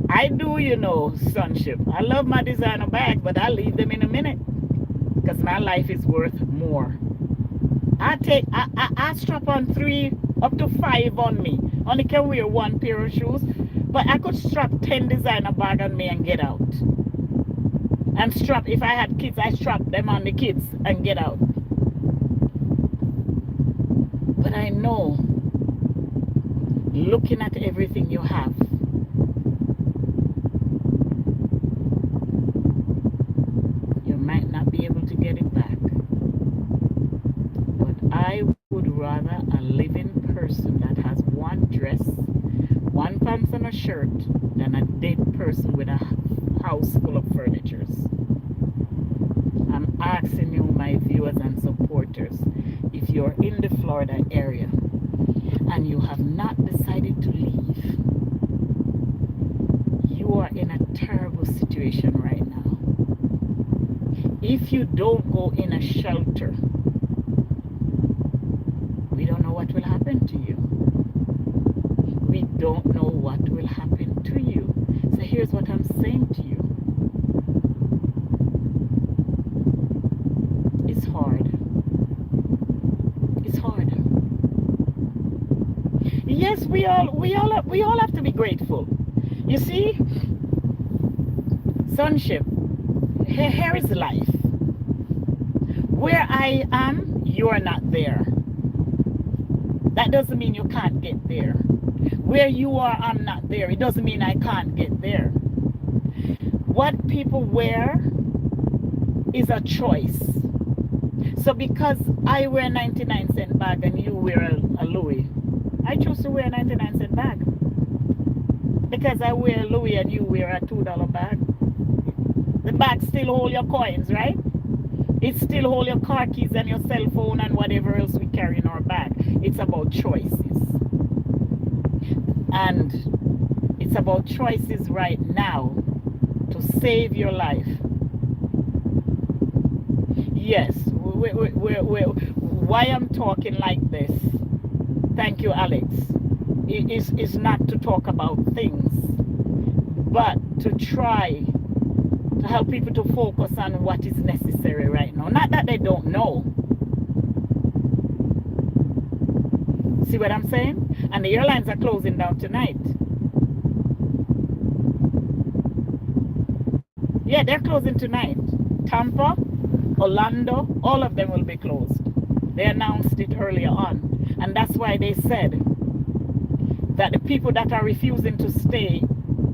I do, you know, sonship. I love my designer bag, but I'll leave them in a minute because my life is worth more. I strap on 3 up to 5 on me. Only can wear 1 pair of shoes. But I could strap 10 designer bag on me and get out. And strap, if I had kids, I strap them on the kids and get out. But I know, looking at everything you have, you might not be able to get it back. But I would rather a living person that has one dress, one pants and a shirt, than a dead person with a house full of furniture. I'm asking you, my viewers and supporters, if you're in the Florida area and you have not decided to leave, you are in a terrible situation right now. If you don't go in a shelter, we don't know what will happen to you. We don't know what will happen to you. So here's what I'm saying to you. It's hard. It's hard. Yes, we all have to be grateful. You see, sonship, here is life. Where I am, you are not there. That doesn't mean you can't get there. Where you are, I'm not there. It doesn't mean I can't get there. What people wear is a choice. So because I wear a 99-cent bag and you wear a Louis, I choose to wear a 99-cent bag. Because I wear a Louis and you wear a $2 bag. The bag still hold your coins, right? It still hold your car keys and your cell phone and whatever else we carry in our bag. It's about choices. And it's about choices right now to save your life. Yes, why I'm talking like this, thank you, Alex, is not to talk about things, but to try to help people to focus on what is necessary right now. Not that they don't know. See what I'm saying? And the airlines are closing down tonight. Yeah, they're closing tonight. Tampa, Orlando, all of them will be closed. They announced it earlier on. And that's why they said that the people that are refusing to stay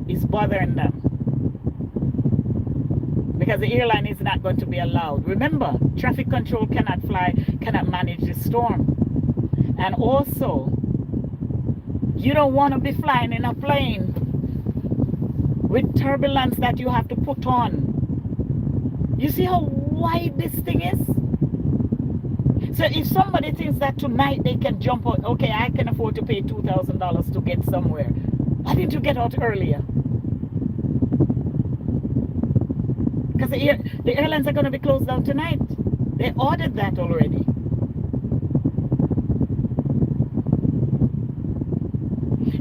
is bothering them. Because the airline is not going to be allowed. Remember, traffic control cannot manage the storm. And also, you don't want to be flying in a plane with turbulence that you have to put on. You see how wide this thing is? So if somebody thinks that tonight they can jump out, okay, I can afford to pay $2,000 to get somewhere. Why didn't you get out earlier? Because the airlines are going to be closed down tonight. They ordered that already.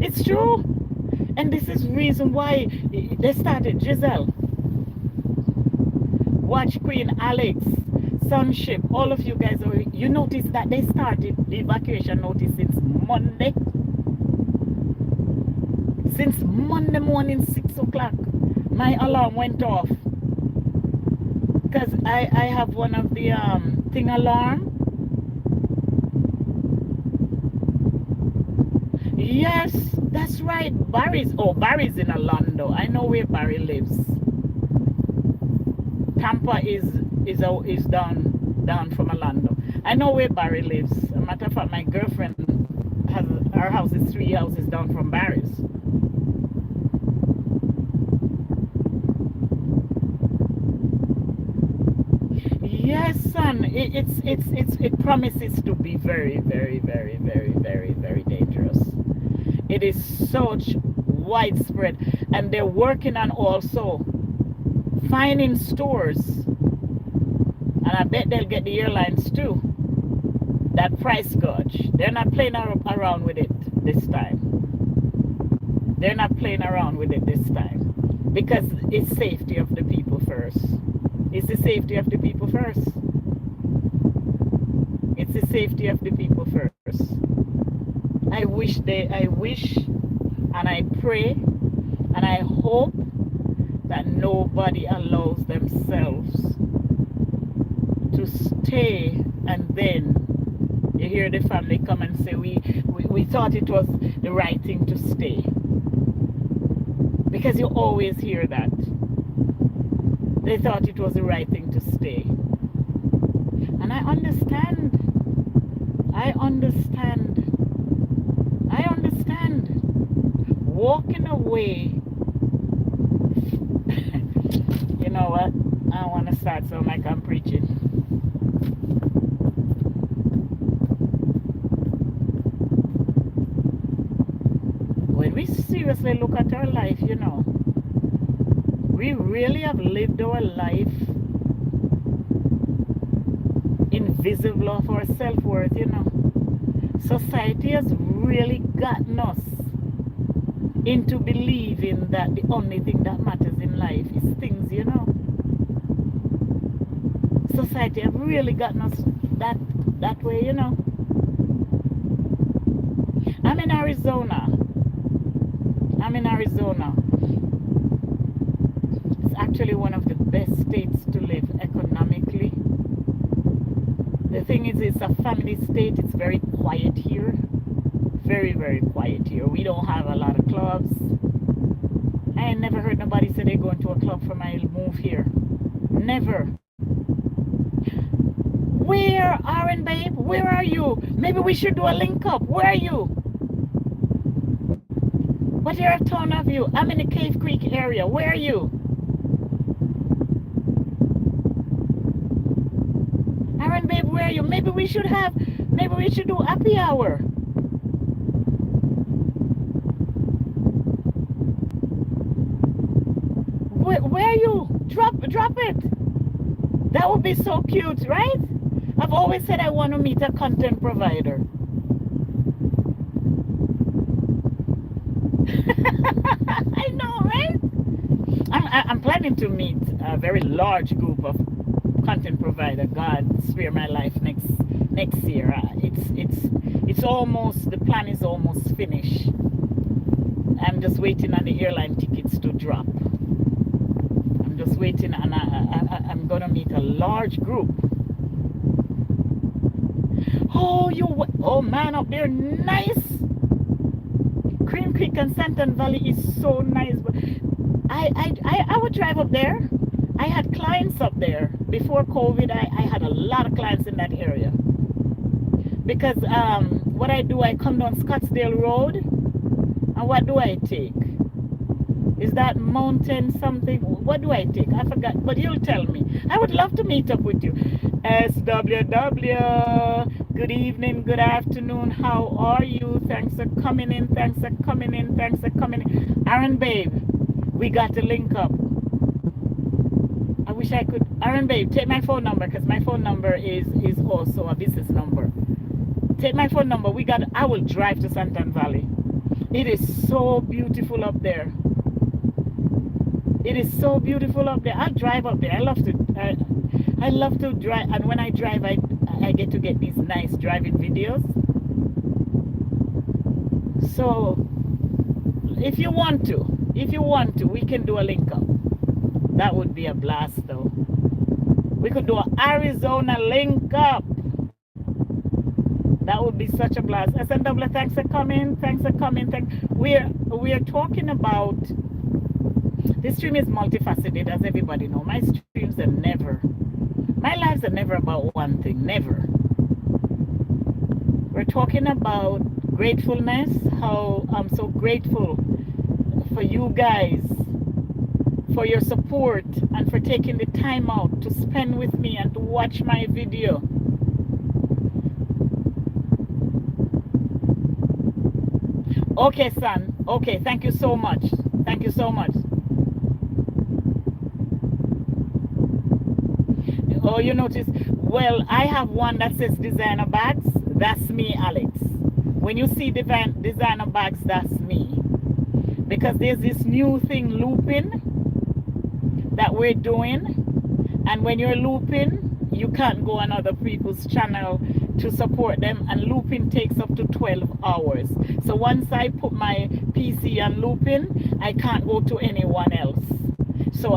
It's true. And this is the reason why they started Giselle. Watch Queen, Alex, Sonship, all of you guys, you notice that they started the evacuation notice since Monday. Since Monday morning, 6 o'clock, my alarm went off. Because I have one of the thing alarm. Yes, that's right. Barry's in Orlando. I know where Barry lives. Tampa is down from Orlando. I know where Barry lives. As a matter of fact, my girlfriend her house is 3 houses down from Barry's. Yes, son. It promises to be very, very, very, very, very, very dangerous. It is such widespread, and they're working on also finding stores, and I bet they'll get the airlines too, that price gouge. They're not playing around with it this time. They're not playing around with it this time, because it's safety of the people first. It's the safety of the people first. It's the safety of the people first. I wish and I pray And I hope that nobody allows themselves to stay, and then you hear the family come and say, we thought it was the right thing to stay. Because you always hear that. They thought it was the right thing to stay. And I understand. I understand. I understand. Walking away. You know what? I don't want to start so like I'm preaching. When we seriously look at our life, you know, we really have lived our life invisible of our self-worth, you know. Society has really gotten us into believing that the only thing that matters in life is things, you know. Society have really gotten us that way, you know. I'm in Arizona. It's actually one of the best states to live economically. The thing is, it's a family state. It's very quiet here. Very, very quiet here. We don't have a lot of clubs. I ain't never heard nobody say they're going to a club for my move here. Never. Where, Aaron, babe? Where are you? Maybe we should do a link up. Where are you? What area of town have you? I'm in the Cave Creek area. Where are you? Aaron, babe, where are you? Maybe we should do happy hour. Where are you? Drop it. That would be so cute, right? I've always said I want to meet a content provider. I know, right? I'm planning to meet a very large group of content provider. God spare my life next year. It's almost, the plan is almost finished. I'm just waiting on the airline tickets to drop. I'm just waiting, and I'm gonna meet a large group. Oh man, up there, nice. Cream Creek and Santan Valley is so nice. But I would drive up there. I had clients up there before COVID. I had a lot of clients in that area because what I do, I come down Scottsdale Road, and what do I take? Is that mountain something? What do I take? I forgot, but you'll tell me. I would love to meet up with you. SWW, good evening, good afternoon, how are you? Thanks for coming in, thanks for coming in, thanks for coming in. Aaron, babe, we got to link up. I wish I could. Aaron, babe, take my phone number, because my phone number is also a business number. Take my phone number. I will drive to Santan Valley. It is so beautiful up there. It is so beautiful up there. I'll drive up there. I love to drive, and when I drive, I get to get these nice driving videos. So if you want to, we can do a link up. That would be a blast, though. We could do an Arizona link up. That would be such a blast. SNW, thanks for coming. Thanks for coming. We're talking about. This stream is multifaceted, as everybody knows. My lives are never about one thing, never. We're talking about gratefulness, how I'm so grateful for you guys, for your support, and for taking the time out to spend with me and to watch my video. Okay, son. Okay, thank you so much. Thank you so much. Oh, you notice? Well, I have one that says designer bags. That's me, Alex. When you see designer bags, that's me. Because there's this new thing, looping, that we're doing. And when you're looping, you can't go on other people's channel to support them, and looping takes up to 12 hours. So once I put my PC on looping, I can't go to anyone else. So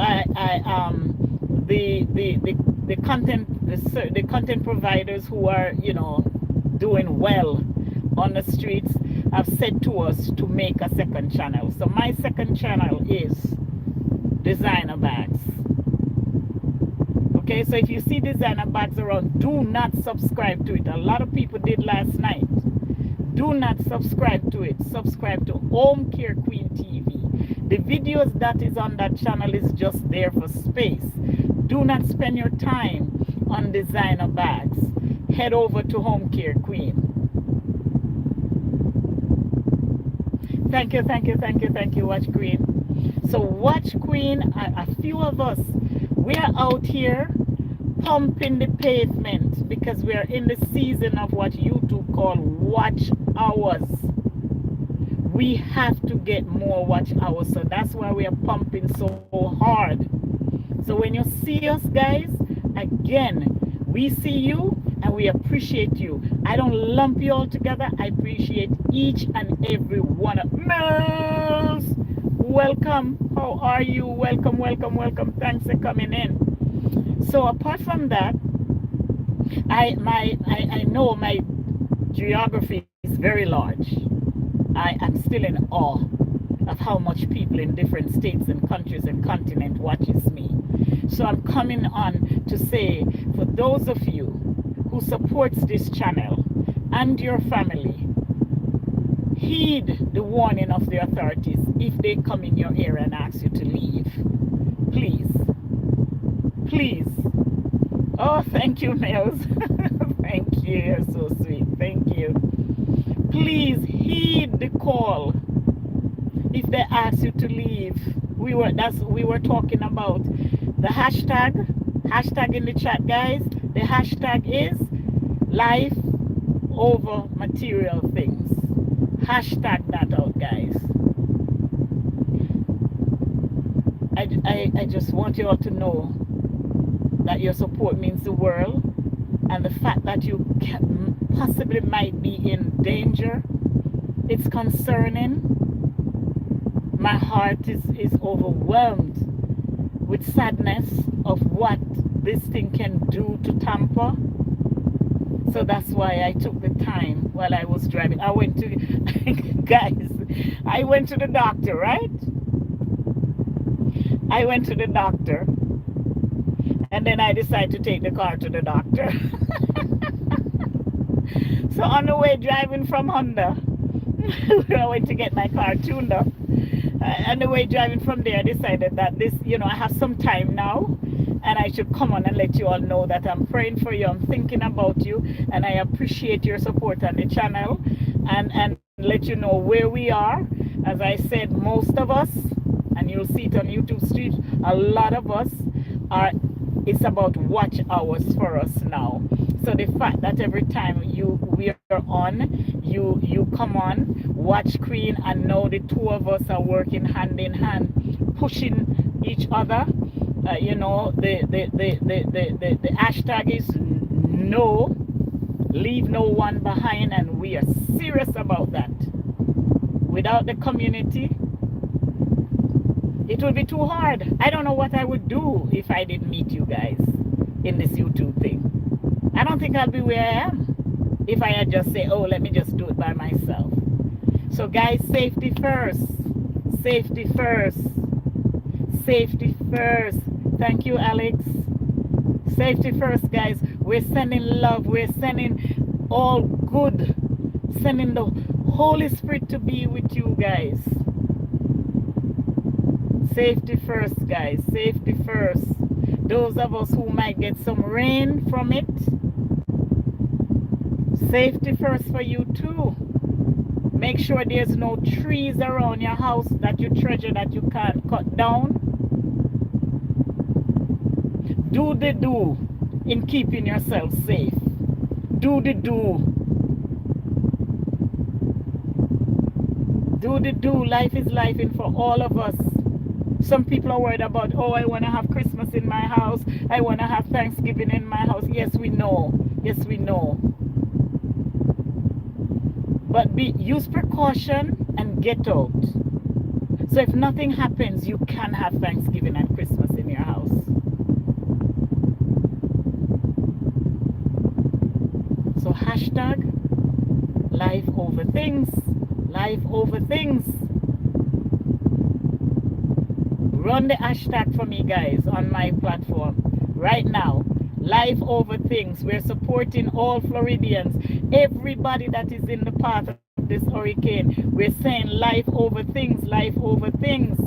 the content providers who are, you know, doing well on the streets have said to us to make a second channel. So my second channel is Designer Bags. Okay, so if you see Designer Bags around, do not subscribe to it. A lot of people did last night. Do not subscribe to it. Subscribe to Home Care Queen TV. The videos that is on that channel is just there for space. Do not spend your time on Designer Bags. Head over to Home Care Queen. Thank you, thank you, thank you, thank you, Watch Queen. So Watch Queen, a few of us, we are out here pumping the pavement because we are in the season of what YouTube call watch hours. We have to get more watch hours, so that's why we are pumping so hard. So when you see us, guys, again, we see you and we appreciate you. I don't lump you all together. I appreciate each and every one of Mills. Welcome. How are you? Welcome, welcome, welcome. Thanks for coming in. So apart from that, I know my geography is very large. I am still in awe of how much people in different states and countries and continents watches me. So I'm coming on to say, for those of you who supports this channel and your family, heed the warning of the authorities if they come in your area and ask you to leave. Please, please. Oh, thank you, Mills. Thank you, you're so sweet. Thank you. Please heed the call if they ask you to leave. We were talking about the hashtag in the chat, guys. The hashtag is life over material things. Hashtag that out, guys. I just want you all to know that your support means the world, and the fact that you possibly might be in danger, it's concerning. My heart is overwhelmed with sadness of what this thing can do to Tampa. So that's why I took the time while I was driving. I went to, guys, I went to the doctor, right? I went to the doctor, and then I decided to take the car to the doctor. So on the way driving from Honda, I went to get my car tuned up. And the way driving from there, I decided that this, you know, I have some time now, and I should come on and let you all know that I'm praying for you, I'm thinking about you, and I appreciate your support on the channel, and let you know where we are. As I said, most of us, and you'll see it on YouTube Street, a lot of us are, it's about watch hours for us now. So the fact that every time we are on, you come on, Watch Queen, and now the two of us are working hand in hand, pushing each other. You know, the hashtag is no, leave no one behind, and we are serious about that. Without the community, it would be too hard. I don't know what I would do if I didn't meet you guys in this YouTube thing. I don't think I'll be where I am if I had just say, oh, let me just do it by myself. So guys, safety first. Safety first. Safety first. Thank you, Alex. Safety first, guys. We're sending love. We're sending all good. Sending the Holy Spirit to be with you guys. Safety first, guys. Safety first. Those of us who might get some rain from it, safety first for you too. Make sure there's no trees around your house that you treasure that you can't cut down. Do the do in keeping yourself safe. Do the do. Do the do. Life is life, and for all of us. Some people are worried about, oh, I want to have Christmas in my house. I want to have Thanksgiving in my house. Yes, we know. Yes, we know. But use precaution and get out. So if nothing happens, you can have Thanksgiving and Christmas in your house. So hashtag life over things. Life over things. Run the hashtag for me, guys, on my platform right now. Life over things. We're supporting all Floridians. Everybody that is in the path of this hurricane. We're saying life over things. Life over things.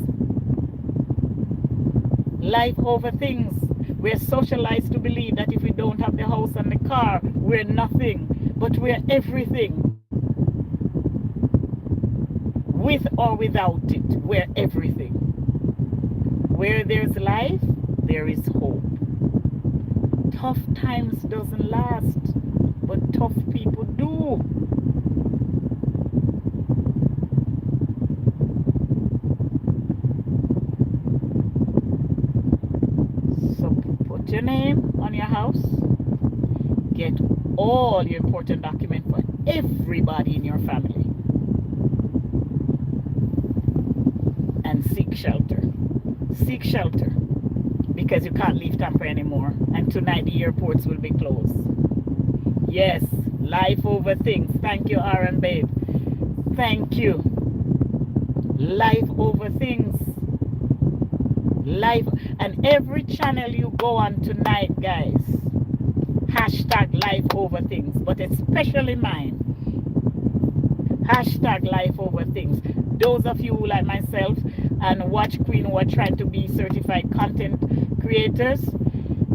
Life over things. We're socialized to believe that if we don't have the house and the car, we're nothing. But we're everything. With or without it, we're everything. Where there's life, there is hope. Tough times doesn't last, but tough people do. So put your name on your house. Get all your important documents for everybody in your family. And seek shelter. Seek shelter. Because you can't leave Tampa anymore. And tonight the airports will be closed. Yes, life over things. Thank you, RM Babe. Thank you. Life over things. Life. And every channel you go on tonight, guys, hashtag life over things. But especially mine. Hashtag life over things. Those of you like myself and Watch Queen who are trying to be certified content creators,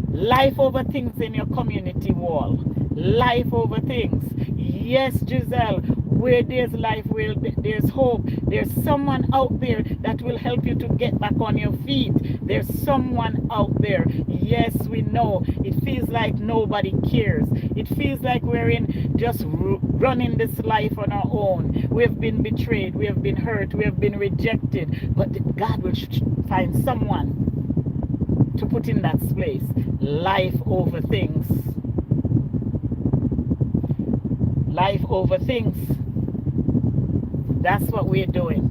life over things in your community wall. Life over things. Yes, Giselle, where there's life, where there's hope, there's someone out there that will help you to get back on your feet. There's someone out there. Yes, we know. It feels like nobody cares. It feels like we're in just running this life on our own. We have been betrayed. We have been hurt. We have been rejected. But God will find someone to put in that place. Life over things. Life over things. That's what we're doing.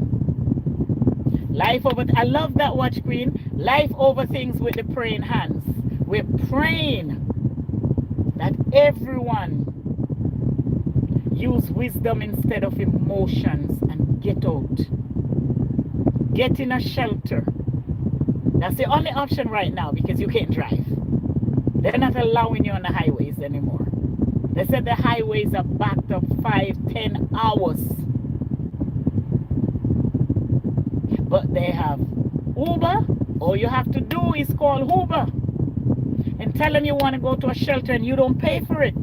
Life over. I love that, Watch Queen. Life over things with the praying hands. We're praying that everyone use wisdom instead of emotions and get out. Get in a shelter. That's the only option right now because you can't drive. They're not allowing you on the highways anymore. They said the highways are backed up 5-10 hours. But they have Uber. All you have to do is call Uber and tell them you want to go to a shelter and you don't pay for it.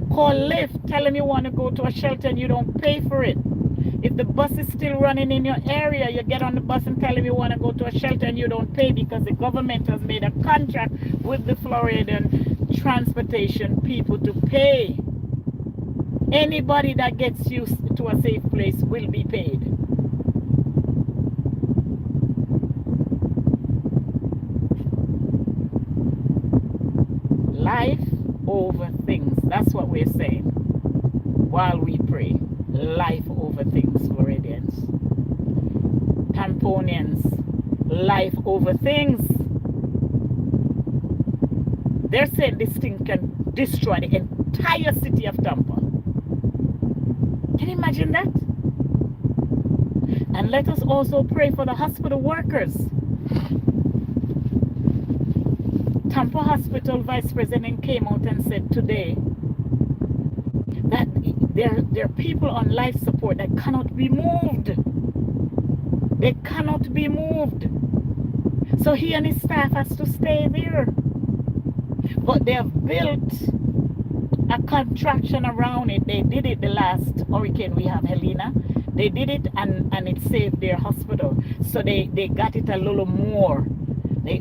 Call Lyft, tell them you want to go to a shelter and you don't pay for it. If the bus is still running in your area, you get on the bus and tell them you want to go to a shelter and you don't pay because the government has made a contract with the Floridian transportation people to pay. Anybody that gets you to a safe place will be paid. Life over things. That's what we're saying while we pray. Life over things, Floridians. Tamponians. Life over things. They're saying this thing can destroy the entire city of Tampa. Can you imagine that? And let us also pray for the hospital workers. Tampa Hospital Vice President came out and said today that there are people on life support that cannot be moved. They cannot be moved. So he and his staff has to stay there. But they have built a contraction around it. They did it the last hurricane we have, Helena. They did it and it saved their hospital. So they got it a little more. They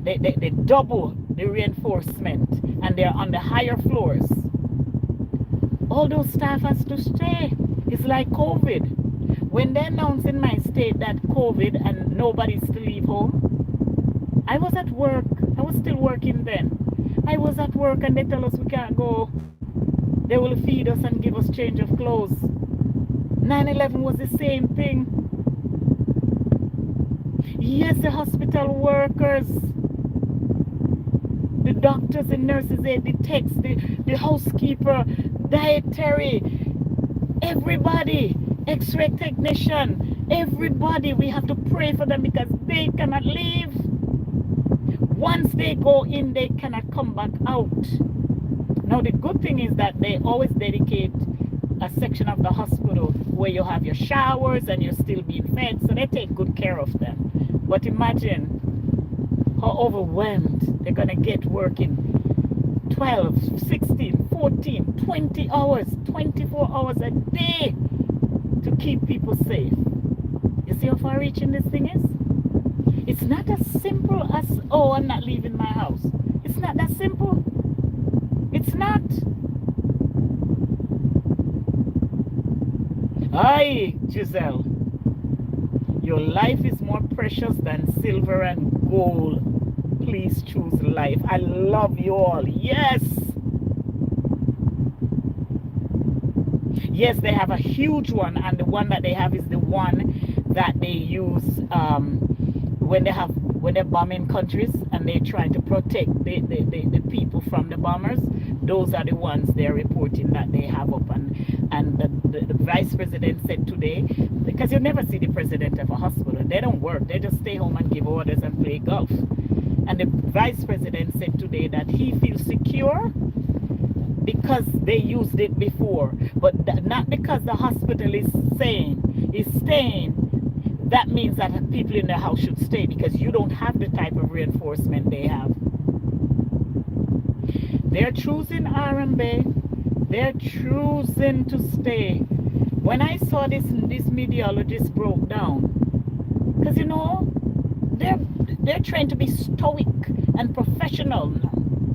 double the reinforcement and they're on the higher floors. All those staff has to stay. It's like COVID. When they announced in my state that COVID and nobody's to leave leave home. I was at work. I was still working then. I was at work and they tell us we can't go. They will feed us and give us change of clothes. 9/11 was the same thing. Yes, the hospital workers, the doctors and nurses, the techs, the housekeeper, dietary, everybody, x-ray technician, everybody, we have to pray for them because they cannot leave. Once they go in, they cannot come back out. Now the good thing is that they always dedicate a section of the hospital where you have your showers and you're still being fed, so they take good care of them. But imagine how overwhelmed they're gonna get working 12, 16, 14, 20 hours, 24 hours a day to keep people safe. You see how far reaching this thing is? It's not as simple as, oh, I'm not leaving my house. It's not that simple. It's not. Aye, Giselle. Your life is more precious than silver and gold. Please choose life. I love you all. Yes. Yes, they have a huge one, and the one that they have is the one that they use when they're bombing countries and they're trying to protect the people from the bombers. Those are the ones they're reporting that they have up, and the vice president said today, because you never see the president of a hospital, they don't work, they just stay home and give orders and play golf. And the vice president said today that he feels secure because they used it before, but not because the hospital is staying. That means that people in the house should stay, because you don't have the type of reinforcement they have. They're choosing Arambe. They're choosing to stay. When I saw this meteorologist broke down, because you know, they're trained to be stoic and professional.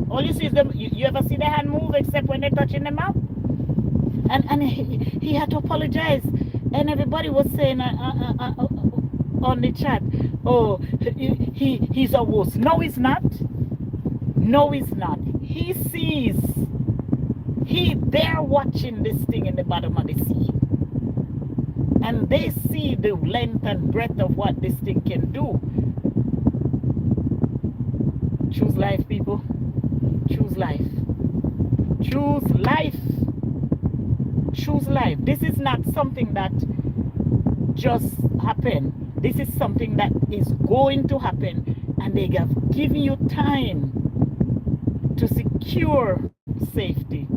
All you see is them. You ever see their hand move except when they're touching them up? And he had to apologize, and everybody was saying on the chat, oh, he's a wuss. No, he's not. No, he's not. He sees. They're watching this thing in the bottom of the sea, and they see the length and breadth of what this thing can do. Choose life, people. Choose life. Choose life. Choose life. This is not something that just happened. This is something that is going to happen, and they have given you time to secure safety.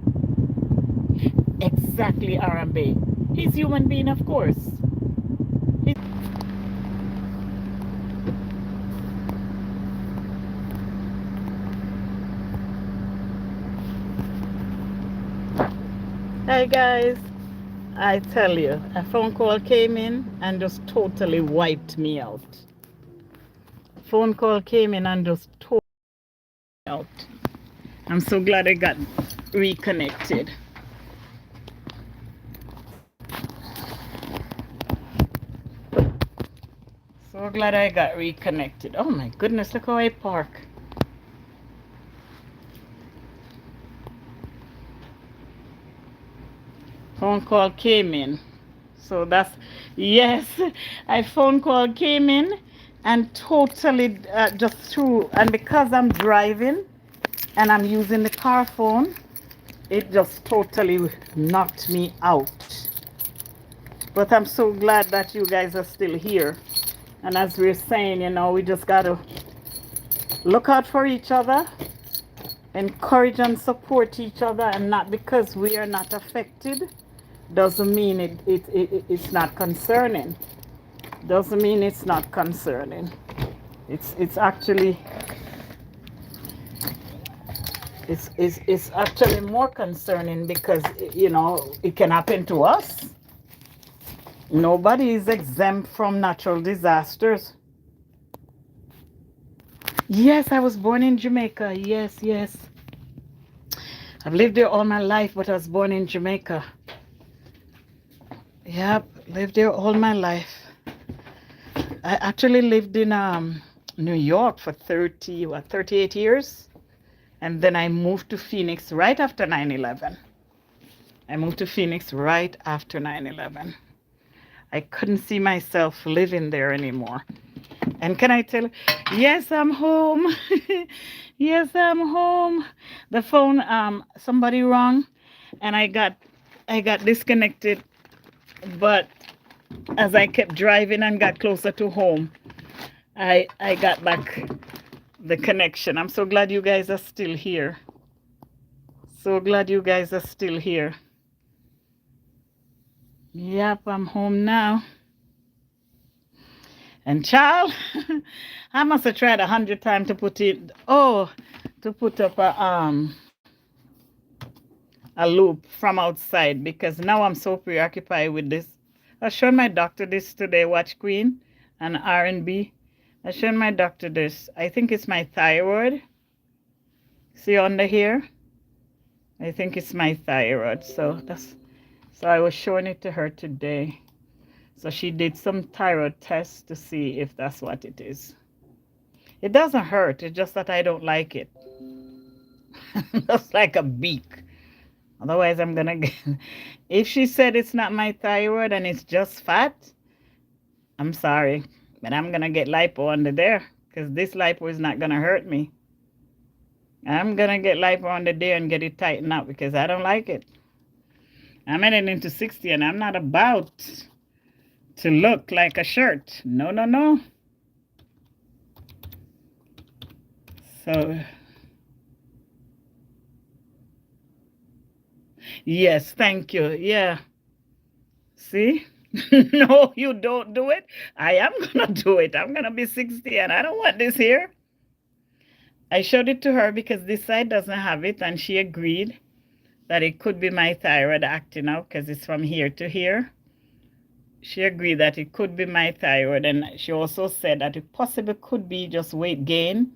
Exactly, Arambe. He's human being, of course. Hi guys, I tell you, a phone call came in and just totally wiped me out. Phone call came in and just totally wiped me out. I'm so glad I got reconnected. So glad I got reconnected. Oh my goodness, look how I park. Phone call came in. So that's, yes, a phone call came in and totally just threw, and because I'm driving and I'm using the car phone, it just totally knocked me out. But I'm so glad that you guys are still here. And as we're saying, you know, we just got to look out for each other, encourage and support each other, and not because we are not affected doesn't mean it's not concerning. Doesn't mean it's not concerning. It's actually it's actually more concerning because, you know, it can happen to us. Nobody is exempt from natural disasters. Yes, I was born in Jamaica. Yes, yes. I've lived there all my life, but I was born in Jamaica. Yep, lived there all my life. I actually lived in New York for 38 years. And then I moved to Phoenix right after 9/11. I moved to Phoenix right after 9/11. I couldn't see myself living there anymore. And can I tell? Yes, I'm home. Yes, I'm home. The phone, somebody rang, and I got disconnected. But as I kept driving and got closer to home, I got back the connection. I'm so glad you guys are still here. So glad you guys are still here. Yep, I'm home now. And child, I must have tried 100 times to put up a loop from outside because now I'm so preoccupied with this. I showed my doctor this today, Watch Queen and R&B. I showed my doctor this. I think it's my thyroid. See under here? I think it's my thyroid. So I was showing it to her today. So she did some thyroid tests to see if that's what it is. It doesn't hurt. It's just that I don't like it. Just like a beak. Otherwise, I'm going to get... If she said it's not my thyroid and it's just fat, I'm sorry. But I'm going to get lipo under there because this lipo is not going to hurt me. I'm going to get lipo under there and get it tightened up because I don't like it. I'm heading into 60 and I'm not about to look like a shirt. No, no, no. So, yes, thank you. Yeah. See? No, you don't do it. I am going to do it. I'm going to be 60 and I don't want this here. I showed it to her because this side doesn't have it and she agreed that it could be my thyroid acting out because it's from here to here. She agreed that it could be my thyroid and she also said that it possibly could be just weight gain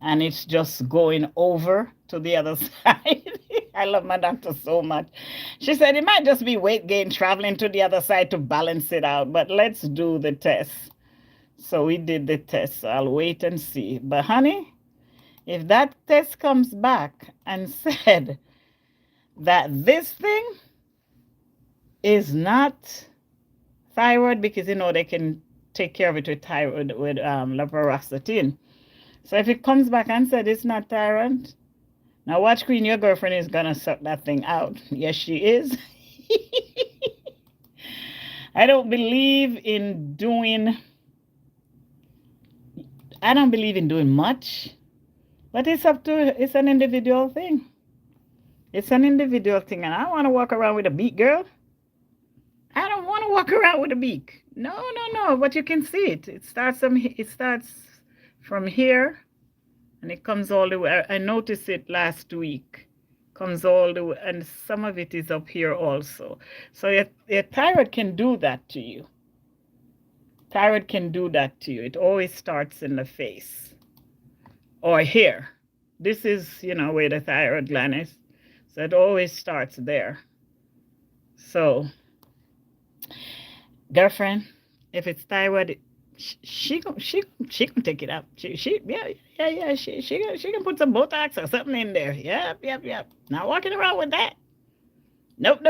and it's just going over to the other side. I love my doctor so much. She said it might just be weight gain traveling to the other side to balance it out, but let's do the test. So we did the test. So I'll wait and see. But honey, if that test comes back and said that this thing is not thyroid, because they can take care of it with thyroid with levetiracetam. So if it comes back and said it's not thyroid, now Watch Queen, your girlfriend is gonna suck that thing out. Yes, she is. I don't believe in doing much, but it's an individual thing. It's an individual thing, and I don't want to walk around with a beak, girl. I don't want to walk around with a beak. No, no, no. But you can see it. It starts from here, and it comes all the way. I noticed it last week. Comes all the way, and some of it is up here also. So your thyroid can do that to you. Thyroid can do that to you. It always starts in the face or here. This is, where the thyroid gland is. So it always starts there. So, girlfriend, if it's thyroid, she can take it up. She can put some Botox or something in there. Yep. Not walking around with that. Nope.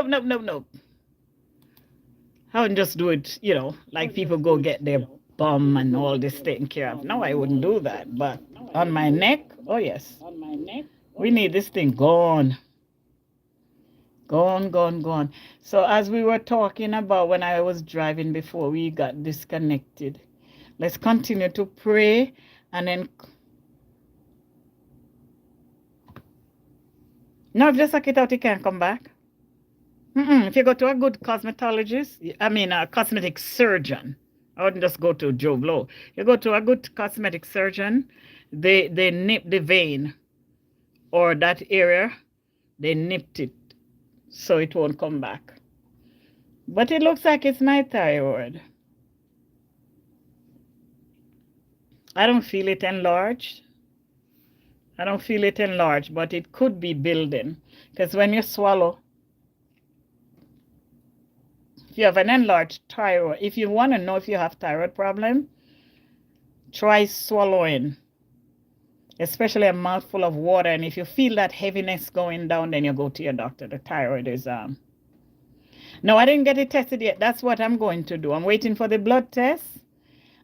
I wouldn't just do it, like people go get their bum and all this taken care of. No, I wouldn't do that. But on my neck, oh yes. We need this thing gone. Gone. So as we were talking about when I was driving before we got disconnected, let's continue to pray and then... No, if you suck it out, you can't come back. If you go to a good cosmetologist, a cosmetic surgeon, I wouldn't just go to Joe Blow. You go to a good cosmetic surgeon, they nip the vein or that area, they nipped it so it won't come back. But it looks like it's my thyroid. I don't feel it enlarged. But it could be building. Because when you swallow, if you have an enlarged thyroid, if you want to know if you have thyroid problem, Try swallowing, especially a mouthful of water. And if you feel that heaviness going down, then you go to your doctor. The thyroid is no, I didn't get it tested yet. That's what I'm going to do. I'm waiting for the blood test,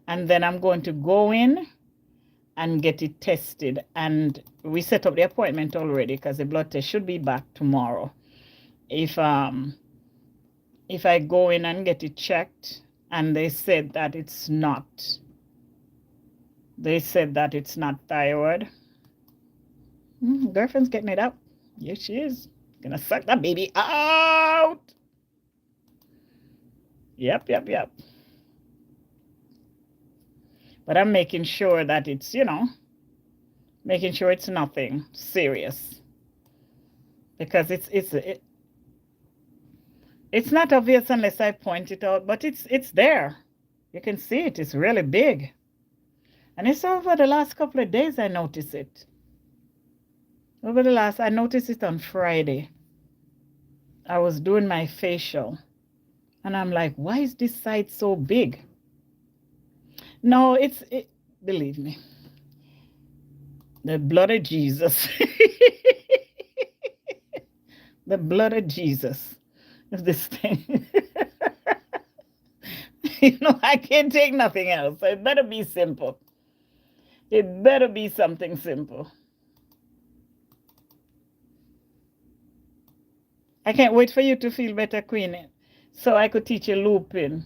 and then I'm going to go in and get it tested. And we set up the appointment already because the blood test should be back tomorrow. If I go in and get it checked and they said that it's not thyroid. Girlfriend's getting it out. Yes, she is. Gonna suck that baby out. Yep. But I'm making sure that it's, making sure it's nothing serious. Because it's not obvious unless I point it out, but it's there. You can see it. It's really big. And it's over the last couple of days I noticed it. I noticed it on Friday. I was doing my facial. And I'm like, why is this side so big? No, believe me. The blood of Jesus. The blood of Jesus. This thing. I can't take nothing else. It better be simple. It better be something simple. I can't wait for you to feel better, Queen, so I could teach you looping.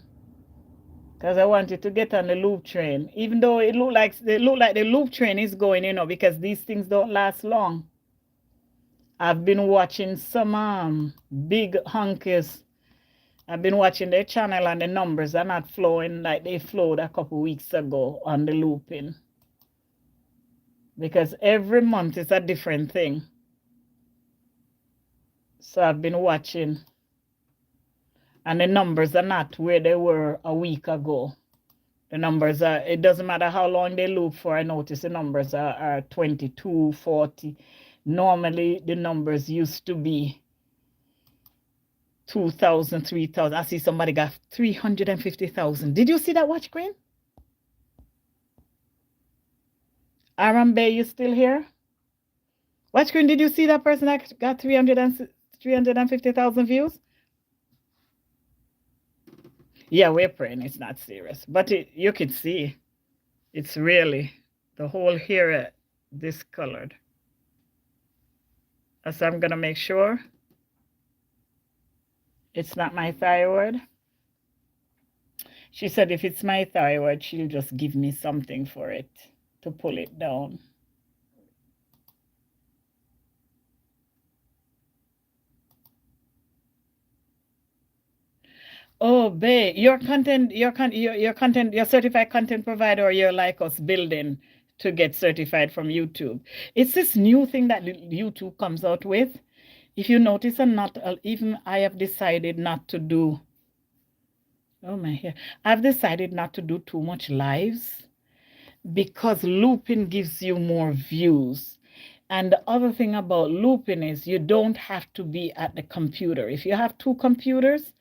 Because I want you to get on the loop train. Even though it look like the loop train is going, because these things don't last long. I've been watching some big hunkers. I've been watching their channel and the numbers are not flowing like they flowed a couple weeks ago on the looping. Because every month is a different thing. So I've been watching. And the numbers are not where they were a week ago. The numbers are, it doesn't matter how long they loop for, I notice the numbers are 22, 40. Normally, the numbers used to be 2,000, 3,000. I see somebody got 350,000. Did you see that, Watch Queen? Arambe, you still here? Watch Queen, did you see that person that got 350,000 views? Yeah, we're praying it's not serious. But you can see it's really the whole hair discolored. So I'm going to make sure it's not my thyroid. She said if it's my thyroid, she'll just give me something for it to pull it down. Oh, babe, your certified content provider, or you're like us building to get certified from YouTube. It's this new thing that YouTube comes out with. If you notice, even I have decided not to do. Oh my hair! I've decided not to do too much lives because looping gives you more views. And the other thing about looping is you don't have to be at the computer. If you have two computers,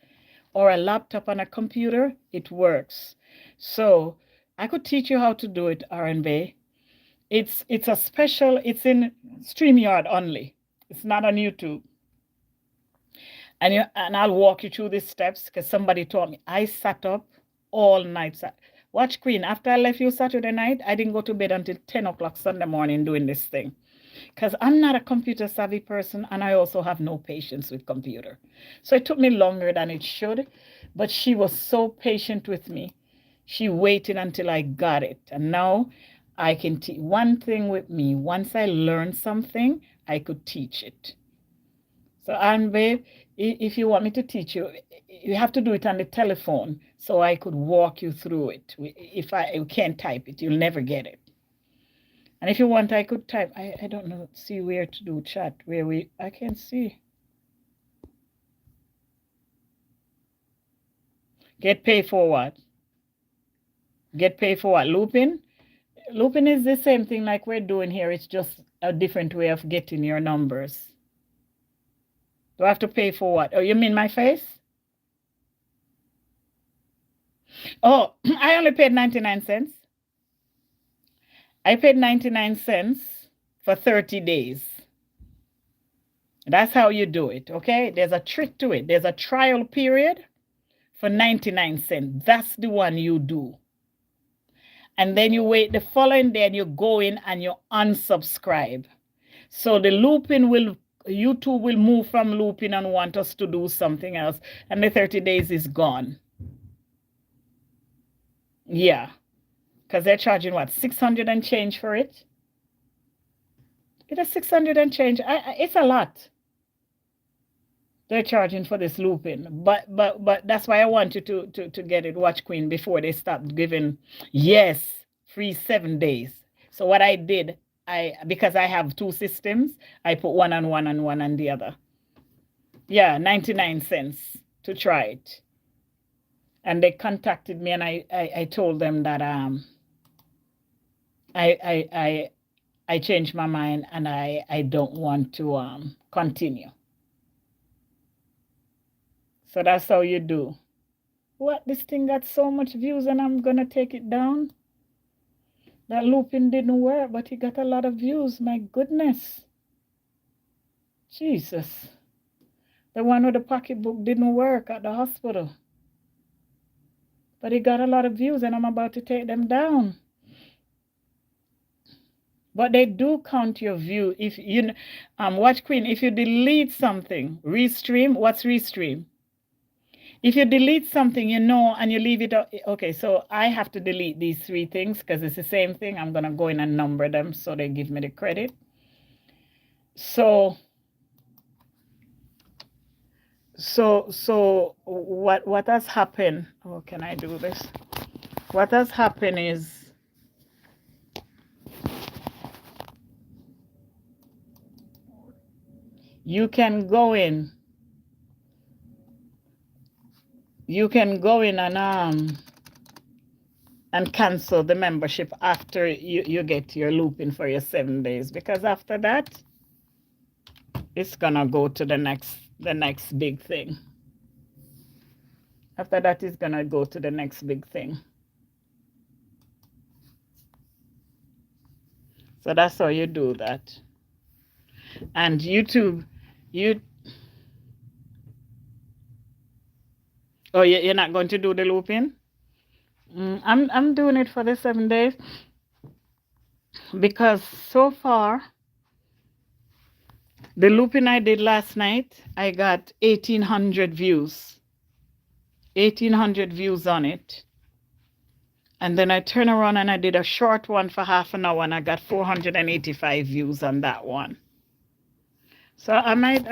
or a laptop and a computer, it works. So I could teach you how to do it, RNB. It's in StreamYard only. It's not on YouTube. And I'll walk you through the steps because somebody taught me. I sat up all night. Watch Queen, after I left you Saturday night, I didn't go to bed until 10 o'clock Sunday morning doing this thing. Because I'm not a computer savvy person and I also have no patience with computer. So it took me longer than it should, but she was so patient with me. She waited until I got it. And now I can teach. One thing with me, once I learn something, I could teach it. So, and babe, if you want me to teach you, you have to do it on the telephone so I could walk you through it. If you can't type it, you'll never get it. And if you want, I could type. I don't know, see where to do chat, I can't see. Get paid for what? Get paid for what? Looping? Looping is the same thing like we're doing here. It's just a different way of getting your numbers. Do I have to pay for what? Oh, you mean my face? Oh, I only paid 99 cents. I paid 99 cents for 30 days. That's how you do it, okay? There's a trick to it. There's a trial period for 99 cents. That's the one you do. And then you wait the following day and you go in and you unsubscribe. So the looping will, YouTube will move from looping and want us to do something else. And the 30 days is gone. Yeah. Because they're charging what, 600 and change for it? It is 600 and change. It's a lot. They're charging for this looping. But that's why I want you to get it, Watch Queen, before they start giving, yes, free 7 days. So what I did, because I have 2 systems, I put one on one and one on the other. Yeah, 99 cents to try it. And they contacted me and I told them that I changed my mind and I don't want to continue. So that's how you do. What, this thing got so much views and I'm gonna take it down? That looping didn't work, but he got a lot of views. My goodness. Jesus. The one with the pocketbook didn't work at the hospital. But he got a lot of views and I'm about to take them down. But they do count your view. If you, Watch Queen, if you delete something, restream, what's restream? If you delete something, you know, and you leave it, okay, so I have to delete these 3 things because it's the same thing. I'm going to go in and number them so they give me the credit. So what has happened? Oh, can I do this? What has happened is you can go in. You can go in and cancel the membership after you get your looping for your 7 days, because after that it's gonna go to the next big thing. After that it's gonna go to the next big thing. So that's how you do that. And YouTube, oh, you're not going to do the looping? I'm doing it for the 7 days because so far the looping I did last night, I got 1,800 views. 1,800 views on it. And then I turn around and I did a short one for half an hour and I got 485 views on that one. So I might